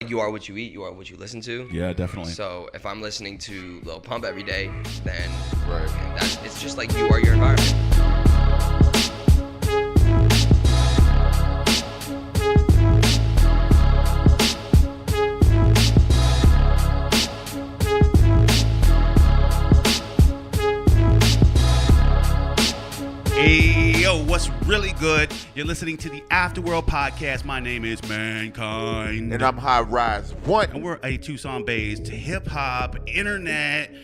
You are what you eat. You are what you listen to. Yeah, definitely. So if I'm listening to Lil Pump every day, then Right. it's just like you are your environment. Hey, yo, what's really good? You're listening to the Afterworld Podcast. My name is Mankind. And I'm High Rise One. And we're a Tucson-based hip-hop, internet,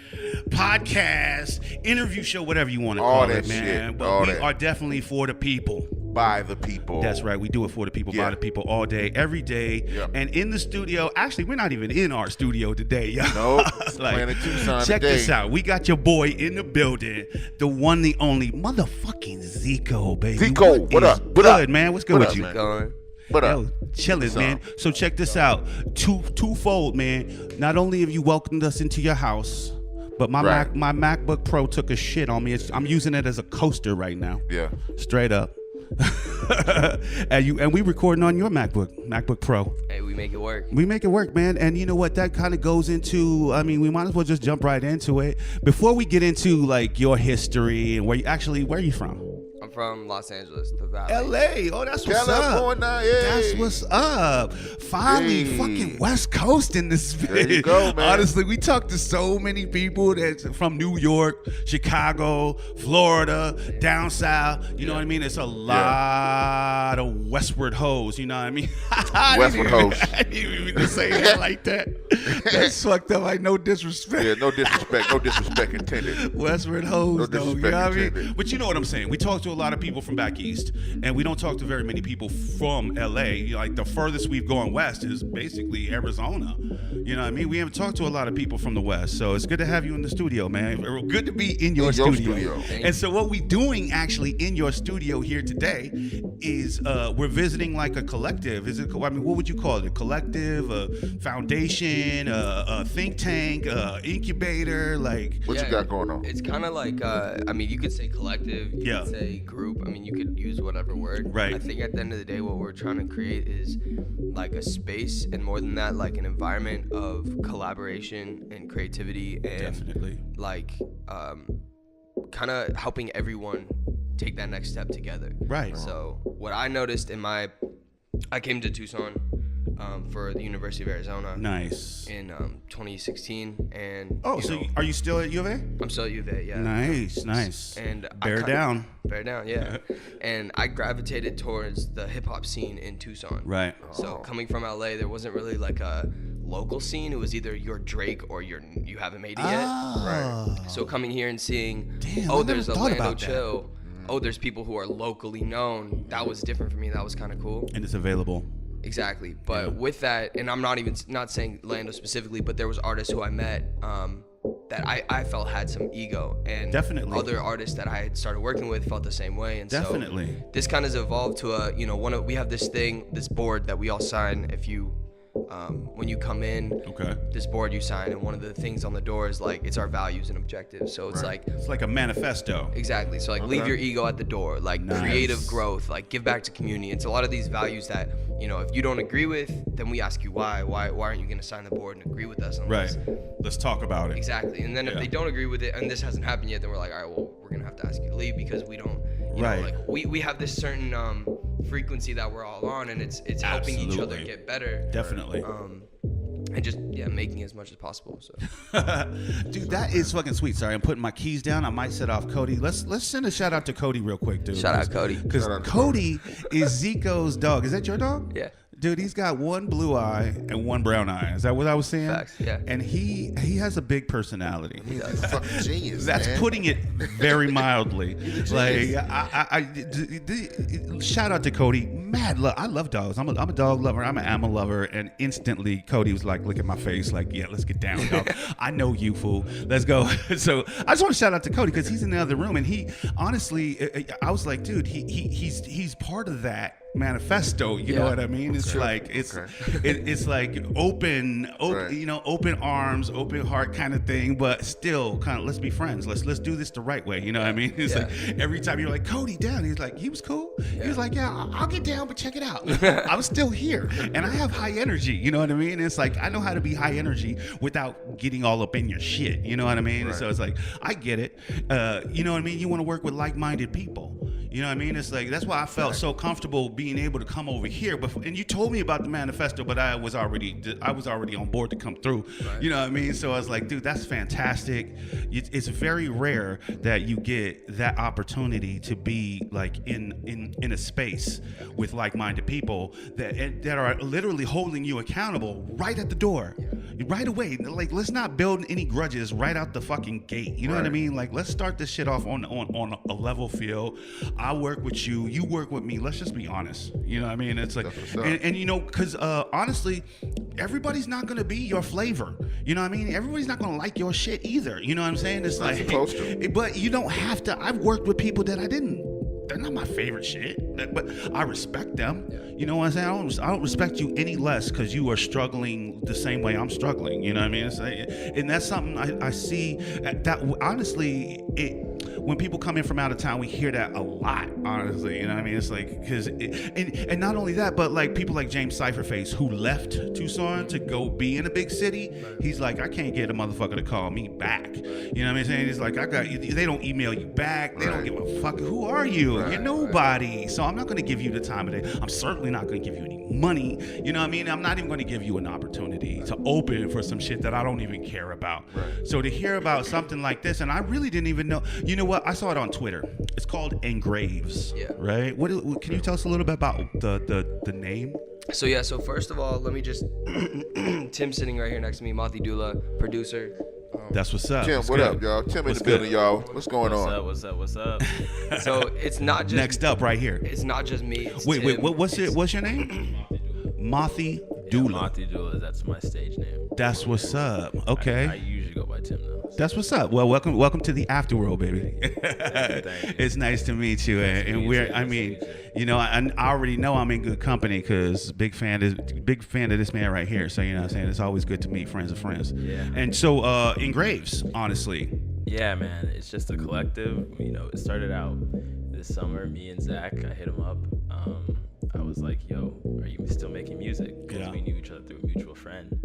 podcast, interview show, whatever you want to All call that it, man. shit. But All we that. are definitely for the people. By the people. That's right. We do it for the people, Yeah. by the people, all day, every day. Yep. And in the studio, actually, we're not even in our studio today, yo. Nope. Like, Planet Tucson check today. this out. We got your boy in the building, the one, the only motherfucking Zico, baby. Zico, what is up? What good, up? man? What's good What with up, you? man? Going. What up? Yo, chilling, What's man. up? So check this out. Twofold, man. Not only have you welcomed us into your house, but my Right. my MacBook Pro took a shit on me. I'm using it as a coaster right now. Yeah. Straight up. and we recording on your MacBook Pro. Hey, we make it work. We make it work, man. And you know what? That kind of goes into, I mean, we might as well just jump right into it. Before we get into like your history and where are you from? I'm from Los Angeles, the Valley. LA. Oh, that's what's California, up. hey. That's what's up. Finally, Hey. fucking West Coast in this bitch. There you go, man. Honestly, we talked to so many people that's from New York, Chicago, Florida, down south. You know what I mean? It's a lot of westward hoes. You know what I mean? Westward hoes. I didn't even say that like that. That's fucked up. Like, no disrespect. Yeah, no disrespect intended. Westward hoes, No though. You disrespect know what I mean? intended. But you know what I'm saying. We talk to a lot of people from back east, and we don't talk to very many people from LA. Like the furthest we've gone west is basically Arizona. You know what I mean? We haven't talked to a lot of people from the west, so it's good to have you in the studio, man. Good to be in your studio. And so what we're doing actually in your studio here today is we're visiting like a collective. Is it? I mean, what would you call it? A collective, a foundation, a think tank, incubator, like. What you got going on? It's kind of like, I mean, you could say collective, you could say group. I mean, you could use whatever word. Right. I think at the end of the day, what we're trying to create is like a space, and more than that, like an environment of collaboration and creativity, and Definitely. like kind of helping everyone take that next step together. Right. So what I noticed I came to Tucson for the University of Arizona. Nice. In 2016, and So are you still at U of A? I'm still at U of A, yeah. Nice. And Bear down, yeah. And I gravitated towards the hip hop scene in Tucson. right? So coming from LA, there wasn't really like a local scene. It was either you're Drake or you haven't made it yet. Right. So coming here and seeing, Damn, I never there's a thought Lando about that. Chill. Oh, there's people who are locally known. That was different for me. That was kind of cool. And it's available. Exactly. But with that, and I'm not saying Lando specifically, but there was artists who I met that I felt had some ego, and Definitely. other artists that I had started working with felt the same way. And Definitely. so this kind of evolved to we have this board that we all sign if you when you come in. Okay. This board you sign, and one of the things on the door is like it's our values and objectives. So it's like It's like a manifesto. exactly. So like leave your ego at the door, like Nice. creative growth, like give back to community. It's a lot of these values that, if you don't agree with, then we ask you why aren't you going to sign the board and agree with us on Right. this? Let's talk about it. Exactly. And then if they don't agree with it, and this hasn't happened yet, then we're like, all right, well, we're going to have to ask you to leave because we don't, Right. like we have this certain frequency that we're all on, and it's helping each other Absolutely. get better. Definitely. And just making as much as possible. So Dude, that is fucking sweet. Sorry, I'm putting my keys down. I might set off Cody. Let's send a shout out to Cody real quick, dude. Shout out Cody. Because Shout out to Cody is Zico's dog. Is that your dog? Yeah. Dude, he's got one blue eye and one brown eye. Is that what I was saying? Facts, yeah. And he has a big personality. He's a fucking genius. That's man. putting it very mildly. Like, shout out to Cody. Mad love. I love dogs. I'm a dog lover. I'm an animal lover. And instantly, Cody was like, look at my face. Like, yeah, let's get down, dog. I know you, fool. Let's go. So I just want to shout out to Cody because he's in the other room. And he, honestly, I was like, dude, he's part of that manifesto. You know what I mean? It's like it's like open, open arms, open heart kind of thing, but still kind of let's be friends. Let's do this the right way. You know what I mean? It's like every time you're like Cody down, he's like he was cool. He was like I'll get down, but check it out. I'm still here, and I have high energy. You know what I mean? It's like I know how to be high energy without getting all up in your shit. You know what I mean? Right. So it's like I get it. You know what I mean? You want to work with like-minded people. You know what I mean? It's like that's why I felt so comfortable being able to come over here. But and you told me about the manifesto, but I was already on board to come through. Right. You know what I mean? So I was like, dude, that's fantastic. It's very rare that you get that opportunity to be like in a space with like-minded people that are literally holding you accountable right at the door, right away. Like, let's not build any grudges right out the fucking gate. You know what I mean? Like, let's start this shit off on a level field. I work with you, you work with me. Let's just be honest. You know what I mean? It's like, and you know, because honestly, everybody's not gonna be your flavor. You know what I mean? Everybody's not gonna like your shit either. You know what I'm saying? It's like, but you don't have to. I've worked with people that they're not my favorite shit, but I respect them. You know what I'm saying? I don't respect you any less because you are struggling the same way I'm struggling. You know what I mean? It's like, and that's something I see that honestly, when people come in from out of town, we hear that a lot, honestly. You know what I mean? It's like, because, and not only that, but like people like James Cypherface, who left Tucson to go be in a big city. He's like, I can't get a motherfucker to call me back. You know what I mean? Saying he's like, they don't email you back. They don't give a fuck. Who are you? You're nobody. So I'm not going to give you the time of day. I'm certainly not going to give you any money. You know what I mean? I'm not even going to give you an opportunity to open for some shit that I don't even care about. So to hear about something like this, and I really didn't even know, you know what? I saw it on Twitter. It's called Engraves, right? What can you tell us a little bit about the name? So first of all, let me just Tim's sitting right here next to me, Mati Dula, producer. That's what's up. Tim, what up, y'all? Tim in the building, y'all. What's going on? What's up? So it's not just next up right here. It's not just me. Wait, what's your name? Mati Dula. Mati Dula, that's my stage name. That's what's up. Okay. I usually go by Tim though. That's what's up. Well, welcome to the afterworld, baby. Thank you. It's nice to meet you, and you know, I already know I'm in good company because big fan of this man right here. So you know what I'm saying? It's always good to meet friends of friends. Yeah. And so Engraves, honestly. Yeah, man. It's just a collective. You know, it started out this summer. Me and Zach, I hit him up. I was like, yo, are you still making music? Because we knew each other through a mutual friend.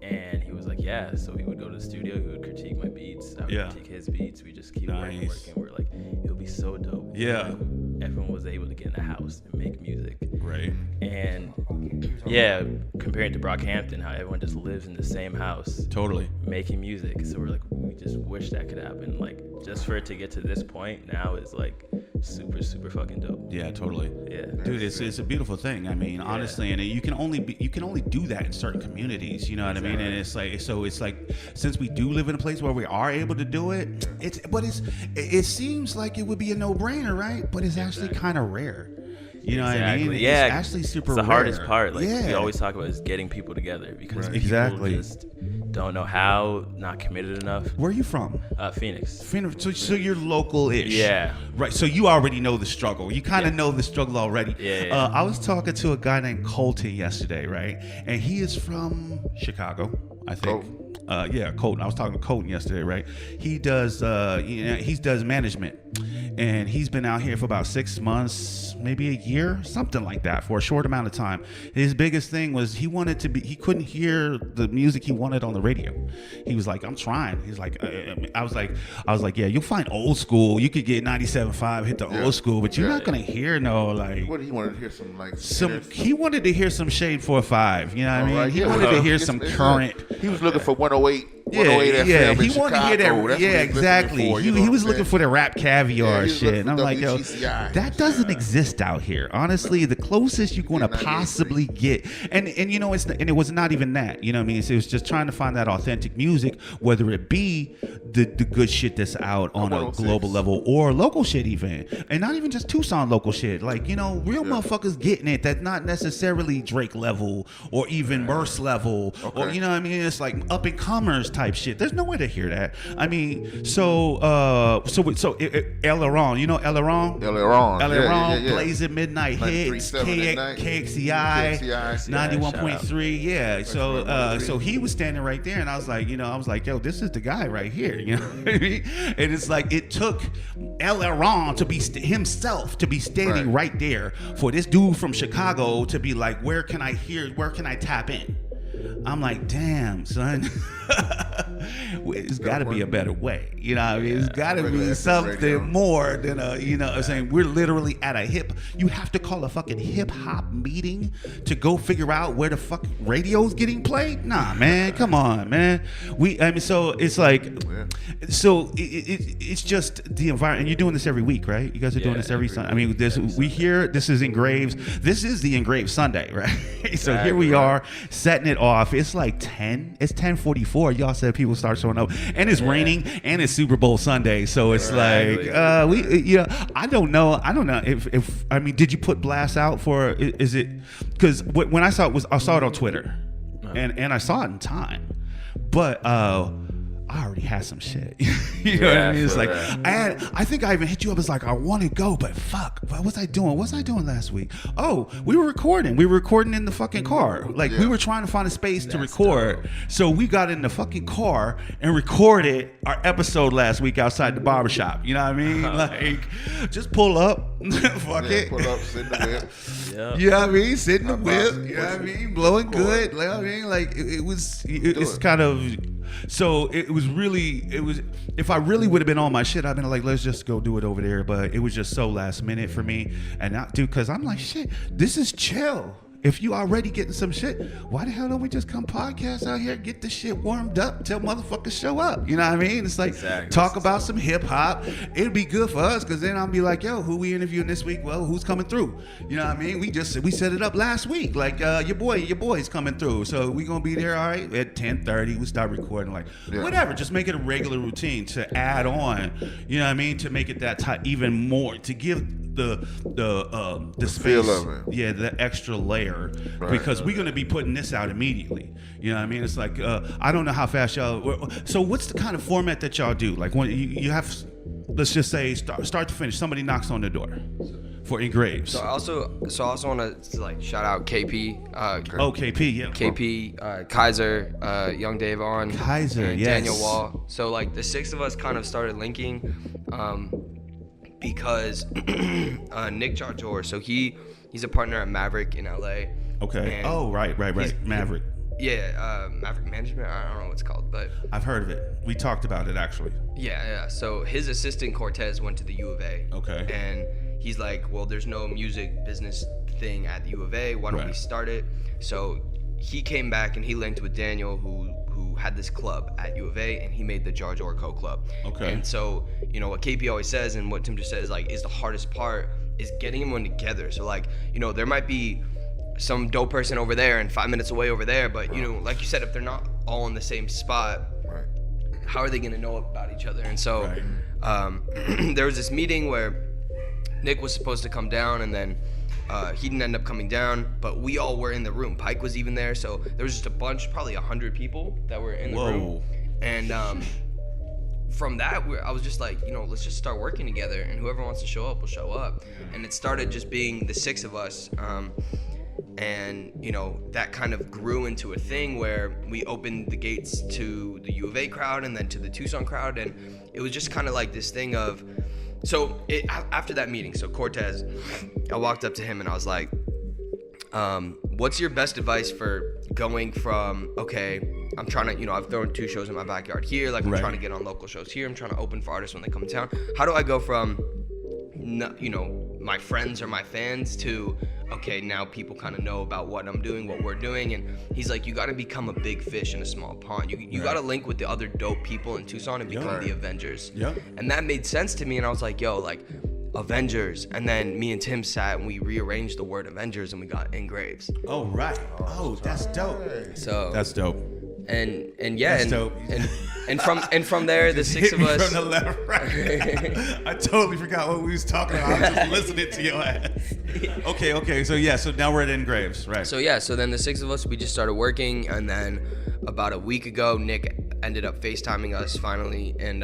And he was like, yeah. So he would go to the studio, he would critique my beats, I would critique his beats. We just keep working. We're like, it'll be so dope. Yeah. Everyone was able to get in the house and make music. Right. And yeah, compared to Brockhampton, how everyone just lives in the same house. Totally. Making music. So we're like, we just wish that could happen. Like, just for it to get to this point now is like super, super fucking dope. Yeah, totally. Yeah. Dude, it's a beautiful thing. I mean, honestly, and you can only do that in certain communities, you know what I mean? And it's like, since we do live in a place where we are able to do it, it seems like it would be a no-brainer, right? But it's actually kind of rare. You know what I mean? Yeah, it's actually super rare. It's the hardest part. Like we always talk about is getting people together because people just don't know how, not committed enough. Where are you from? Phoenix. So you're local-ish. Yeah. Right. So you already know the struggle. You kind of know the struggle already. Yeah. I was talking to a guy named Colton yesterday, right? And he is from Chicago, I think. Colton. I was talking to Colton yesterday, right? He does he does management. And he's been out here for about 6 months, maybe a year, something like that, for a short amount of time. His biggest thing was he couldn't hear the music he wanted on the radio. He was like, I'm trying. He's like, I was like, yeah, you'll find old school. You could get 97.5, hit the old school, but you're not gonna hear no like. What he wanted to hear He wanted to hear some Shade 4-5. You know what I mean? Right. He wanted to hear some current. He was looking for 108. Yeah, he wanted to hear that. Yeah, exactly. He was looking for the rap caviar shit. And I'm like, yo, that doesn't exist out here. Honestly, the closest you're going to possibly get, and you know, it was not even that. You know what I mean? It was just trying to find that authentic music, whether it be the good shit that's out on a global level or local shit even, and not even just Tucson local shit. Like, you know, real motherfuckers getting it that's not necessarily Drake level or even Merce level, or you know what I mean? It's like up and comers type type shit. There's no way to hear that. I mean, Aileron, you know Aileron? Aileron, Blaze at Midnight Hits, KXCI, 91.3, yeah. So he was standing right there, and I was like, yo, this is the guy right here, you know what I mean? And it's like, it took Aileron to be himself to be standing right there for this dude from Chicago to be like, where can I tap in? I'm like, damn, son. It's got to be a better way. You know what I mean? It's got to be something more than I'm saying, we're literally at you have to call a fucking hip hop meeting to go figure out where the fuck radio's getting played? Nah, man, come on, man. So it's like, it's just the environment. And you're doing this every week, right? You guys are doing this every Sunday. I mean, this is Engraves. This is the Engraved Sunday, right? So here we are setting it off. It's like 10. It's 10:44. Y'all said people start showing up, and it's raining, and it's Super Bowl Sunday. So it's like I don't know if I mean, did you put blasts out for? Is it because when I saw it on Twitter, and I saw it in time, but I already had some shit. You know what I mean? It's like, I think I even hit you up as like, I want to go, but fuck, what was I doing? What was I doing last week? Oh, we were recording. We were recording in the fucking car. Like, we were trying to find a space to record. Dope. So we got in the fucking car and recorded our episode last week outside the barbershop. You know what I mean? Like, just pull up. Fuck it. Pull up, sit in the whip. You know what I mean? Sit in the whip. You know what I mean? Blowing good. You know what I mean? Like, it's kind of... So it was if I really would have been on my shit, I'd been like, let's just go do it over there. But it was just so last minute for me. And because I'm like, shit, this is chill. If you already getting some shit, why the hell don't we just come podcast out here, get this shit warmed up till motherfuckers show up? You know what I mean? It's like, talk about some hip hop. It'd be good for us, because then I'll be like, yo, who we interviewing this week? Well, who's coming through? You know what I mean? We set it up last week. Like, your boy's coming through. So we gonna be there, all right? At 10:30, we start recording. Like, whatever. Just make it a regular routine to add on. You know what I mean? To make it that even more, to give the space, feel of it. The extra layer, because we're gonna be putting this out immediately. You know what I mean? It's like, I don't know how fast y'all. So what's the kind of format that y'all do? Like, when you have, let's just say start to finish, somebody knocks on the door for Engraves. So I also want to like shout out KP. KP, yeah. KP, Kaiser, Young Dave on Kaiser, and yes. Daniel Wall. So like the six of us kind of started linking. Because Nick Jarjor, so he's a partner at Maverick in LA. Okay. Right. Maverick. Maverick Management. I don't know what it's called, but I've heard of it. We talked about it actually. Yeah. So his assistant Cortez went to the U of A. Okay. And he's like, well, there's no music business thing at the U of A. Why don't we start it? So he came back and he linked with Daniel, who had this club at U of A, and he made the Jarjor Co Club. Okay. And so, what KP always says, and what Tim just says, like, is the hardest part is getting everyone together. So, like, there might be some dope person over there and 5 minutes away over there, but, like you said, if they're not all in the same spot, how are they going to know about each other? And so there was this meeting where Nick was supposed to come down, and then he didn't end up coming down, but we all were in the room. Pike was even there, so there was just a bunch, probably 100 people that were in the room. And from that, I was just like, let's just start working together, and whoever wants to show up will show up. And it started just being the six of us, and that kind of grew into a thing where we opened the gates to the U of A crowd and then to the Tucson crowd, and it was just kind of like this thing of. So after that meeting, so Cortez, I walked up to him and I was like, what's your best advice for going from, okay, I'm trying to, I've thrown 2 shows in my backyard here, like I'm trying to get on local shows here, I'm trying to open for artists when they come to town. How do I go from, my friends or my fans to, okay, now people kind of know about what I'm doing, what we're doing? And he's like, you got to become a big fish in a small pond. You got to link with the other dope people in Tucson and become the Avengers. And that made sense to me, and I was like, yo, like, Avengers. And then me and Tim sat and we rearranged the word Avengers and we got Engraves. Oh, right. Oh, that's dope. So that's dope. And that's dope. And from there, the six of us. From the left, right. I totally forgot what we was talking about. I was just listening to your ass. Okay. So now we're at Engraves, right? So then the six of us, we just started working, and then about a week ago, Nick ended up FaceTiming us finally, and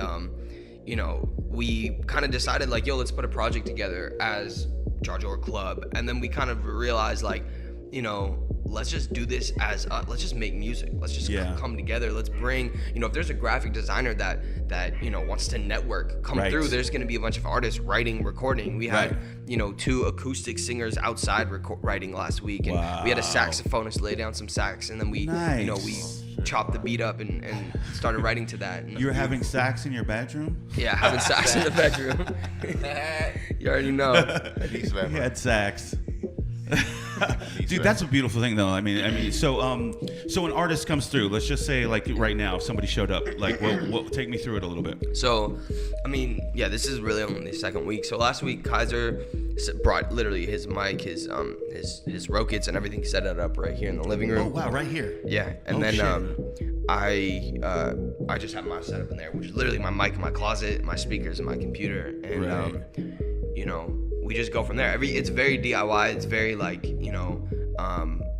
you know, we kind of decided like, yo, let's put a project together as Jar Jar Club, and then we kind of realized like, you know, let's just do this as let's just make music. Let's just come together. Let's bring, you know, if there's a graphic designer that you know wants to network, come through. There's going to be a bunch of artists writing, recording. We had you know 2 acoustic singers outside writing last week, and we had a saxophonist lay down some sax, and then we you know we chopped the beat up and started writing to that. And you were having sax in your bedroom? Yeah, having sax in the bedroom. You already know. He had sax. Dude, that's a beautiful thing, though. I mean, so an artist comes through. Let's just say, like right now, if somebody showed up. Like, take me through it a little bit. So, I mean, yeah, this is really only the second week. So last week, Kaiser brought literally his mic, his Rode kits and everything, set it up right here in the living room. Oh wow, right here. Yeah, and then I just have my setup in there, which is literally my mic in my closet, my speakers, and my computer, and you know. We just go from there. It's very DIY. It's very like, you know,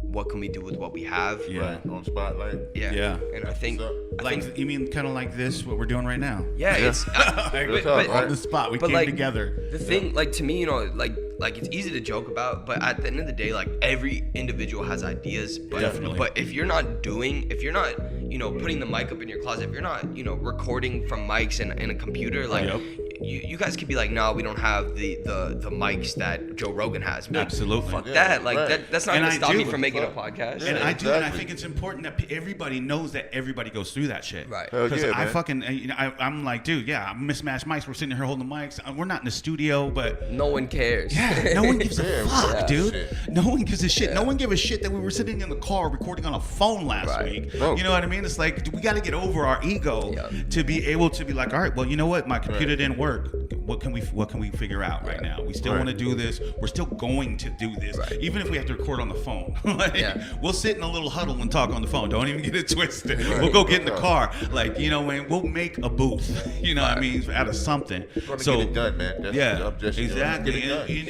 what can we do with what we have? Right, on spotlight. Yeah. And I think, you mean kind of like this, what we're doing right now? Yeah, it's but on the spot. We came together. The thing, like to me, you know, like it's easy to joke about, but at the end of the day, like every individual has ideas. But, Definitely. But if you're not, you know, putting the mic up in your closet, if you're not, you know, recording from mics in a computer, like. You guys could be like, no, we don't have the mics that Joe Rogan has. Absolutely. Fuck that. Like that's not gonna stop me from making a podcast. And I do, and I think it's important that everybody knows that everybody goes through that shit. Right. Because I'm like, dude, I'm mismatched mics. We're sitting here holding the mics. We're not in the studio, but no one cares. Yeah, no one gives a fuck, dude. No one gives a shit. No one gave a shit that we were sitting in the car recording on a phone last week. No. You know what I mean? It's like we got to get over our ego to be able to be like, all right, well, you know what? My computer didn't work. What can we figure out right now? We still want to do this. We're still going to do this, even if we have to record on the phone. We'll sit in a little huddle and talk on the phone. Don't even get it twisted. We'll go get in the car, like, you know, and we'll make a booth. You know what I mean, out of something. So get it done, man. That's exactly.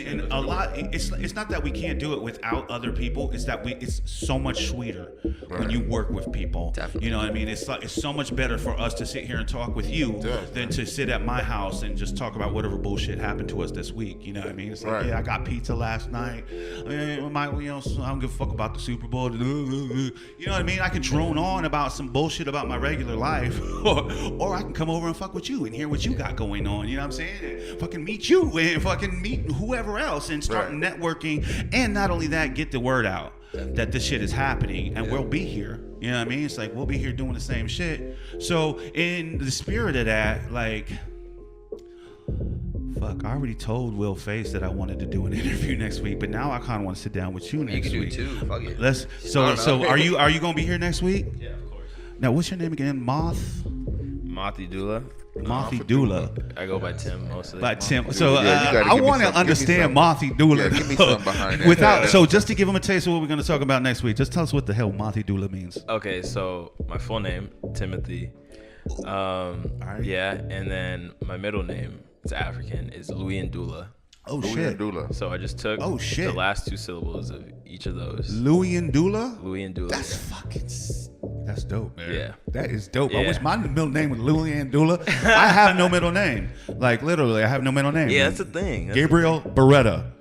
And a lot. It's not that we can't do it without other people. It's that it's so much sweeter when you work with people. Definitely. You know what I mean? It's so much better for us to sit here and talk with you than to sit at my house and just talk about whatever bullshit happened to us this week. You know what I mean? It's like, I got pizza last night. I don't give a fuck about the Super Bowl. You know what I mean? I can drone on about some bullshit about my regular life, or I can come over and fuck with you and hear what you got going on. You know what I'm saying? Fucking meet you and fucking meet whoever else and start networking. And not only that, get the word out that this shit is happening, and we'll be here. You know what I mean? It's like we'll be here doing the same shit. So in the spirit of that, like, fuck, I already told Will Face that I wanted to do an interview next week, but now I kind of want to sit down with you next week. You can do it too. Fuck it. So are you gonna be here next week? Yeah, of course. Now, what's your name again? Mothi Dula. Mothi Dula. I go by Tim mostly. By Tim. So I want to understand Mothi Dula. Yeah, give me something behind that. So just to give them a taste of what we're going to talk about next week, just tell us what the hell Mothi Dula means. Okay, so my full name, Timothy. Yeah, and then my middle name, it's African, is Louis Ndula. Oh, shit. Ndula. So I just took the last 2 syllables of each of those. Louis Ndula? Louis Ndula. That's dope, man. Yeah. That is dope. Yeah. I wish my middle name was Louis Ndula. I have no middle name. Like, literally, I have no middle name. Yeah, that's the thing. Gabriel Beretta.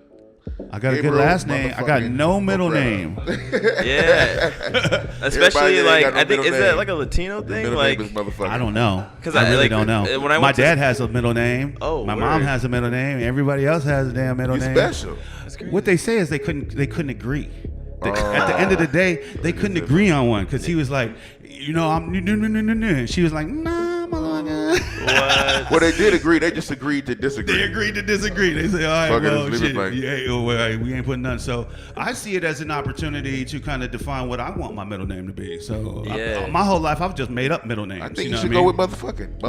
I got a good last name. I got no middle name. Yeah. Especially, like, I think, is that like a Latino thing? Like, I don't know. I really don't know. My dad has a middle name. Oh, my mom has a middle name. Everybody else has a damn middle name. Special. What they say is they couldn't agree. At the end of the day, they couldn't agree on one because he was like, you know, I'm no. She was like, nah, motherfucker. What? Well, they did agree. They just agreed to disagree. They agreed to disagree. They say, all right, well, shit, we ain't putting none. So I see it as an opportunity to kind of define what I want my middle name to be. So my whole life, I've just made up middle names. I think you should go with motherfucking.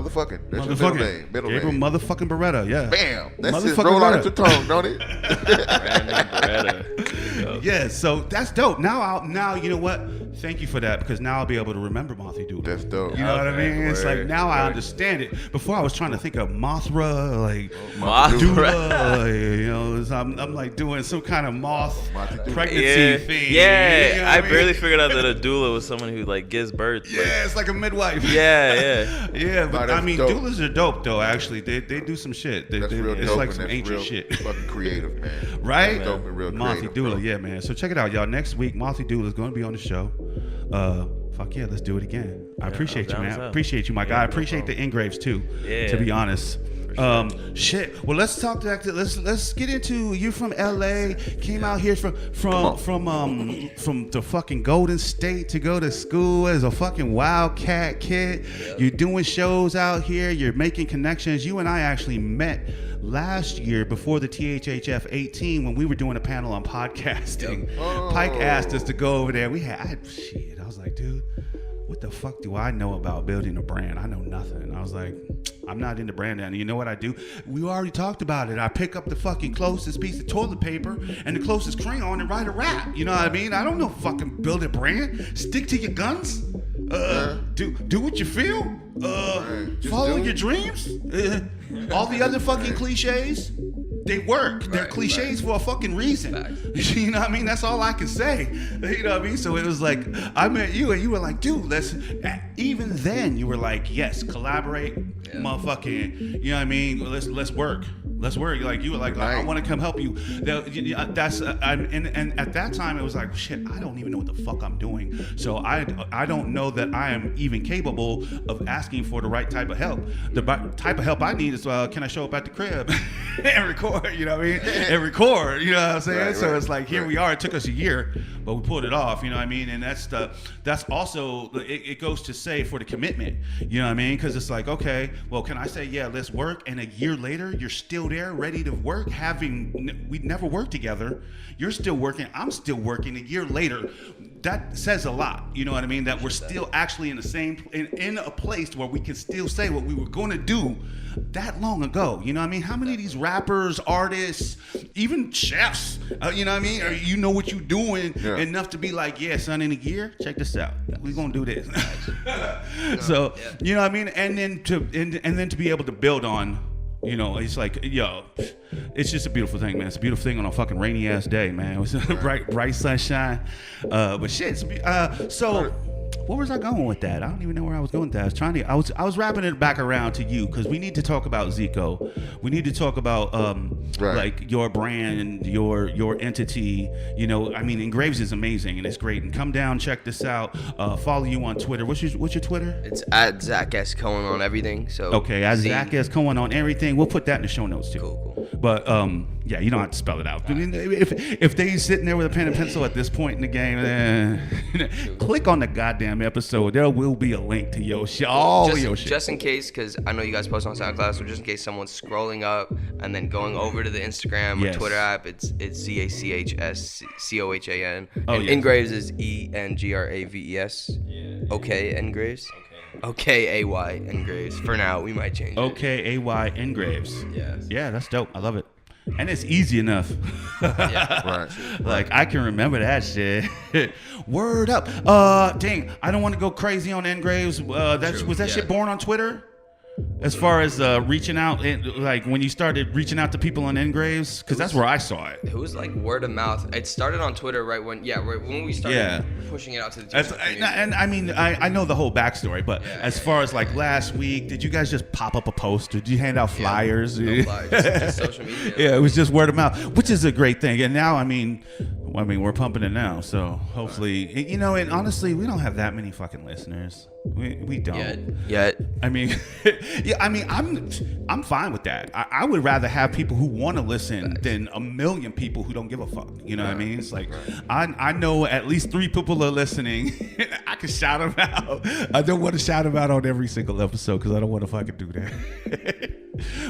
That's your middle name. Gabriel motherfucking Beretta, yeah. Bam. That's just roll out your tongue, don't it? Beretta. Yeah, so that's dope. Now you know what? thank you for that, because now I'll be able to remember Mothra Doula. That's dope. You know what I mean? It's like now I understand it. Before I was trying to think of Mothra, like Doula. You know, I'm like doing some kind of moth pregnancy thing. Yeah, you know I barely figured out that a doula was someone who like gives birth. Yeah, it's like a midwife. Yeah. But I mean, doulas are dope though. Actually, they do some shit. That's real dope. It's like some that's ancient real shit. Fucking creative, man. Right? That's dope and real Mothra creative. Doula, yeah, man. So check it out, y'all. Next week, Mothra Doula is going to be on the show. Fuck yeah, let's do it again. I appreciate you, man. I appreciate you, my guy. I appreciate the engraves too. Yeah. To be honest. Shit. Well, let's talk back to let's get into you from LA. Came out here from the fucking Golden State to go to school as a fucking wildcat kid. Yep. You're doing shows out here. You're making connections. You and I actually met last year before the THHF 18 when we were doing a panel on podcasting. Yep. Pike asked us to go over there. I was like, dude, what the fuck do I know about building a brand? I know nothing. I was like, I'm not into brand. And you know what I do? We already talked about it. I pick up the fucking closest piece of toilet paper and the closest crayon and write a rap. You know what I mean? I don't know fucking build a brand. Stick to your guns. Do what you feel. Follow your dreams. All the other fucking cliches, they work. They're cliches for a fucking reason. You know what I mean? That's all I can say. You know what I mean? So it was like, I met you and you were like, dude, even then you were like, yes, collaborate, motherfucking, you know what I mean? Let's work. Let's work. Like you were like, I want to come help you. That's and at that time it was like, shit, I don't even know what the fuck I'm doing. So I don't know that I am even capable of asking for the right type of help. The type of help I need is, can I show up at the crib and record? You know what I mean? And record. You know what I'm saying? So it's like, here we are. It took us a year, but we pulled it off. You know what I mean? And that's also it goes to say for the commitment. You know what I mean? Because it's like, okay, well, can I say, yeah, let's work, and a year later you're still there, ready to work, we never worked together. You're still working, I'm still working. A year later, that says a lot. You know what I mean? That we're still actually in the same in a place where we can still say what we were going to do that long ago. You know what I mean? How many of these rappers, artists, even chefs, you know what I mean? Or you know what you're doing enough to be like, yeah, son, in a year, check this out. We're gonna do this. So you know what I mean? And then to be able to build on. You know, it's like, yo, it's just a beautiful thing, man. It's a beautiful thing on a fucking rainy ass day, man. It was bright sunshine. But shit, so where was I going with that? I don't even know where I was going with that. I was wrapping it back around to you because we need to talk about Zico. We need to talk about like your brand and your entity. You know, I mean, Engraves is amazing and it's great. And come down, check this out. Follow you on Twitter. What's your Twitter? It's at Zach S. Cohen on everything. So okay, at Zach S. Cohen on everything. We'll put that in the show notes too. Cool. But yeah, you don't have to spell it out. I mean, if they sitting there with a pen and pencil at this point in the game, click on the goddamn episode. There will be a link to your shit, your shit. Just in case, because I know you guys post on SoundCloud, so just in case someone's scrolling up and then going over to the Instagram or Twitter app, it's ZACHSCOHAN. And Engraves is ENGRAVES. Okay, Engraves. Okay, AY Engraves. For now, we might change it. Okay, AY Engraves. Yes. Yeah, that's dope. I love it. And it's easy enough. Right. Like, I can remember that shit. Word up. Dang, I don't want to go crazy on Engraves. Was that shit born on Twitter? As far as reaching out, like when you started reaching out to people on Engraves, because that's where I saw it. It was like word of mouth. It started on Twitter right when we started pushing it out to the community. And I mean, I know the whole backstory, but as far as like last week, did you guys just pop up a post? Did you hand out flyers? No flyers, just social media. Yeah, it was just word of mouth, which is a great thing. And now, I mean, we're pumping it now, so hopefully, you know, and honestly, we don't have that many fucking listeners. We don't yet. I mean, I'm fine with that. I would rather have people who want to listen than a million people who don't give a fuck. You know what I mean? It's like I know at least 3 people are listening. I can shout them out. I don't want to shout them out on every single episode because I don't want to fucking do that.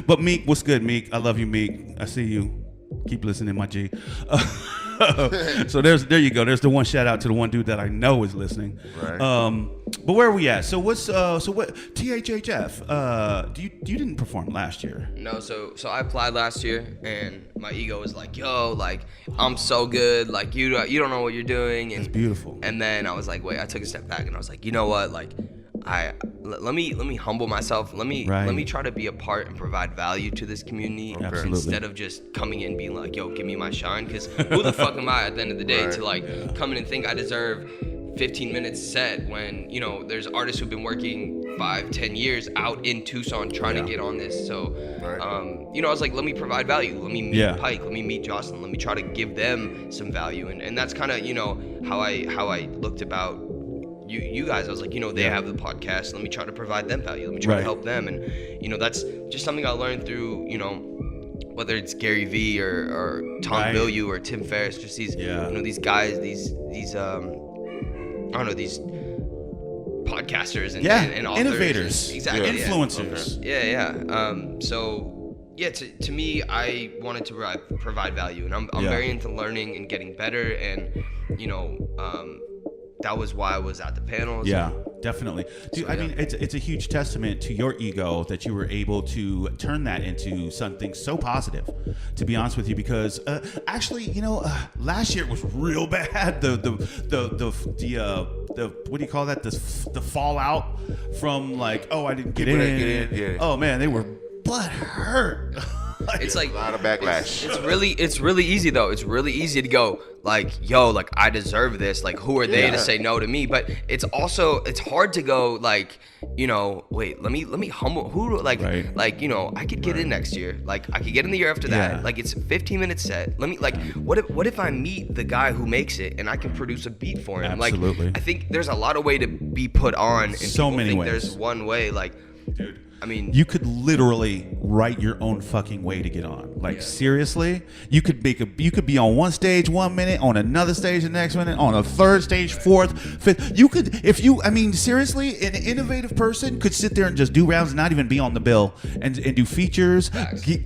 But Meek, what's good, Meek? I love you, Meek. I see you. Keep listening, my G. So there you go. There's the one shout out to the one dude that I know is listening. Right. But where are we at? So what THHF? You didn't perform last year. No, so I applied last year, and my ego was like, yo, like I'm so good, like you don't know what you're doing. And it's beautiful. And then I was like, wait, I took a step back and I was like, you know what, like let me humble myself. Let me try to be a part and provide value to this community instead of just coming in and being like, yo, give me my shine. Because who the fuck am I at the end of the day to like come in and think I deserve 15 minutes set when, you know, there's artists who've been working 5-10 years out in Tucson trying to get on this. So you know, I was like, let me provide value. Let me meet Pike, let me meet Jocelyn, let me try to give them some value. And that's kind of, you know, how I looked about you guys. I was like, you know, they have the podcast, let me try to provide them value, let me try to help them. And you know, that's just something I learned through, you know, whether it's Gary Vee or Tom Bilyeu or Tim Ferriss, just these you know, these guys, these I don't know, these podcasters and authors, innovators, exactly, influencers. So yeah, to me, I wanted to provide value, and I'm very into learning and getting better, and you know, that was why I was at the panels. Yeah, definitely. Dude, so, I mean, it's a huge testament to your ego that you were able to turn that into something so positive, to be honest with you, because actually, you know, last year was real bad. The what do you call that? The fallout from like, oh, I didn't get in. Oh man, they were butt hurt. It's like a lot of backlash. It's really easy though. It's really easy to go like, yo, like I deserve this. Like, who are they to say no to me? But it's hard to go like, you know, wait, let me humble like you know, I could get in next year. Like I could get in the year after that. Like it's a 15-minute set. Let me like, what if I meet the guy who makes it and I can produce a beat for him? Absolutely. Like I think there's a lot of way to be put on, and so many ways. There's one way. Like, dude, I mean, you could literally write your own fucking way to get on. Like seriously, you could be on one stage 1 minute, on another stage the next minute, on a third stage, fourth, fifth. You could, I mean, seriously, an innovative person could sit there and just do rounds, and not even be on the bill, and do features,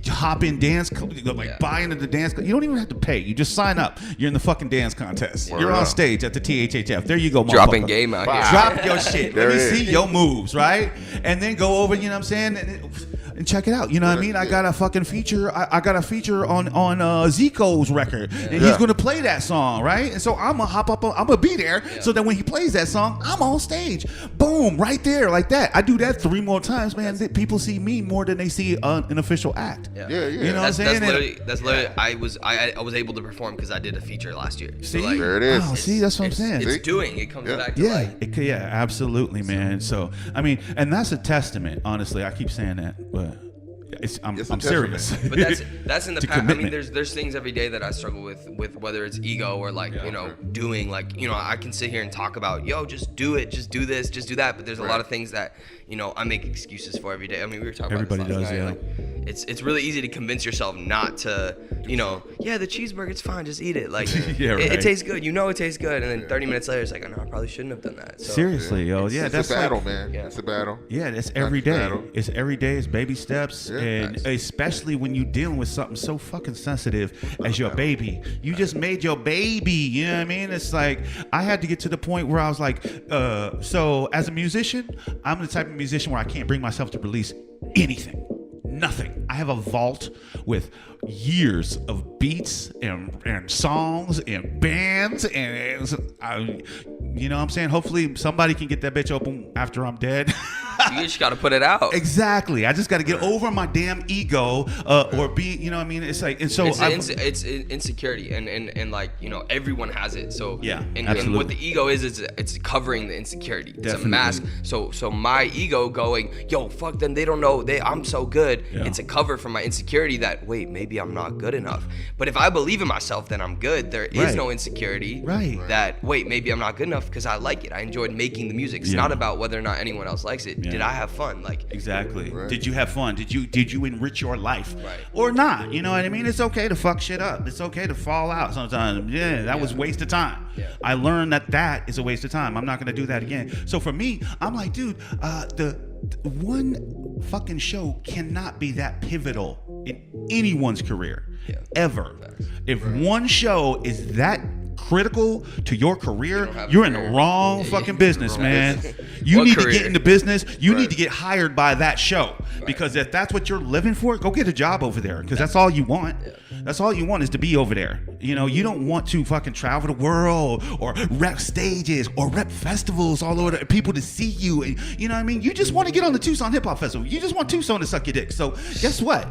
hop in dance, like buy into the dance. You don't even have to pay. You just sign up. You're in the fucking dance contest. You're on stage at the THHF. There you go, motherfucker. Dropping game out here. Drop your shit. Let me see your moves, right? And then go over. You know what I'm saying? And check it out. You know what I mean? I got a fucking feature. I got a feature on Zico's record, and he's gonna play that song, right? And so I'm gonna hop up. I'm gonna be there, so that when he plays that song, I'm on stage. Boom, right there, like that. I do that 3 more times, man. People see me more than they see an official act. Yeah. You know what I'm saying? That's literally. I was able to perform because I did a feature last year. See, so like, there it is. Oh, see, that's what I'm saying. It comes back to life. Absolutely, man. So I mean, and that's a testament. Honestly, I keep saying that, but I'm serious. But that's in the past. I mean, there's things every day that I struggle with whether it's ego or like you know, doing, like, you know, I can sit here and talk about, yo, just do it, just do this, just do that, but there's a lot of things that, you know, I make excuses for every day. I mean, we were talking about this last night. Like, it's really easy to convince yourself not to, you know, the cheeseburger's fine, just eat it. Like it tastes good, you know, it tastes good, and then 30 minutes later it's like, oh, no, I probably shouldn't have done that. So, seriously, yo, that's a battle, man. It's a battle. Yeah, it's every day. It's every day. It's baby steps, and especially when you're dealing with something so fucking sensitive as your baby. You just made your baby. You know what I mean? It's like I had to get to the point where I was like, so as a musician, I'm the type of musician where I can't bring myself to release anything. Nothing. I have a vault with years of beats and songs and bands, and you know what I'm saying? Hopefully somebody can get that bitch open after I'm dead. You just gotta put it out. Exactly. I just gotta get over my damn ego, or be, you know what I mean? It's like, and so it's insecurity, and like, you know, everyone has it. So and what the ego is it's covering the insecurity. It's a mask. So my ego going, yo, fuck them, they don't know, I'm so good. It's a cover for my insecurity that, wait, maybe I'm not good enough. But if I believe in myself, then I'm good. There is no insecurity. That, wait, maybe I'm not good enough because I like it. I enjoyed making the music. It's not about whether or not anyone else likes it. Did I have fun? Like, exactly. Did you have fun? Did you enrich your life? Or not? You know what I mean? It's okay to fuck shit up. It's okay to fall out sometimes. That was a waste of time. I learned that is a waste of time. I'm not gonna do that again. So for me, I'm like, dude, the one fucking show cannot be that pivotal in anyone's career, ever. If one show is that critical to your career, you're in the wrong fucking business, man. You need to get into business. You need to get hired by that show, because if that's what you're living for, go get a job over there, because that's all you want. That's all you want is to be over there. You know, you don't want to fucking travel the world or rep stages or rep festivals all over the people to see you. And, you know what I mean? You just want to get on the Tucson Hip Hop Festival. You just want Tucson to suck your dick. So guess what?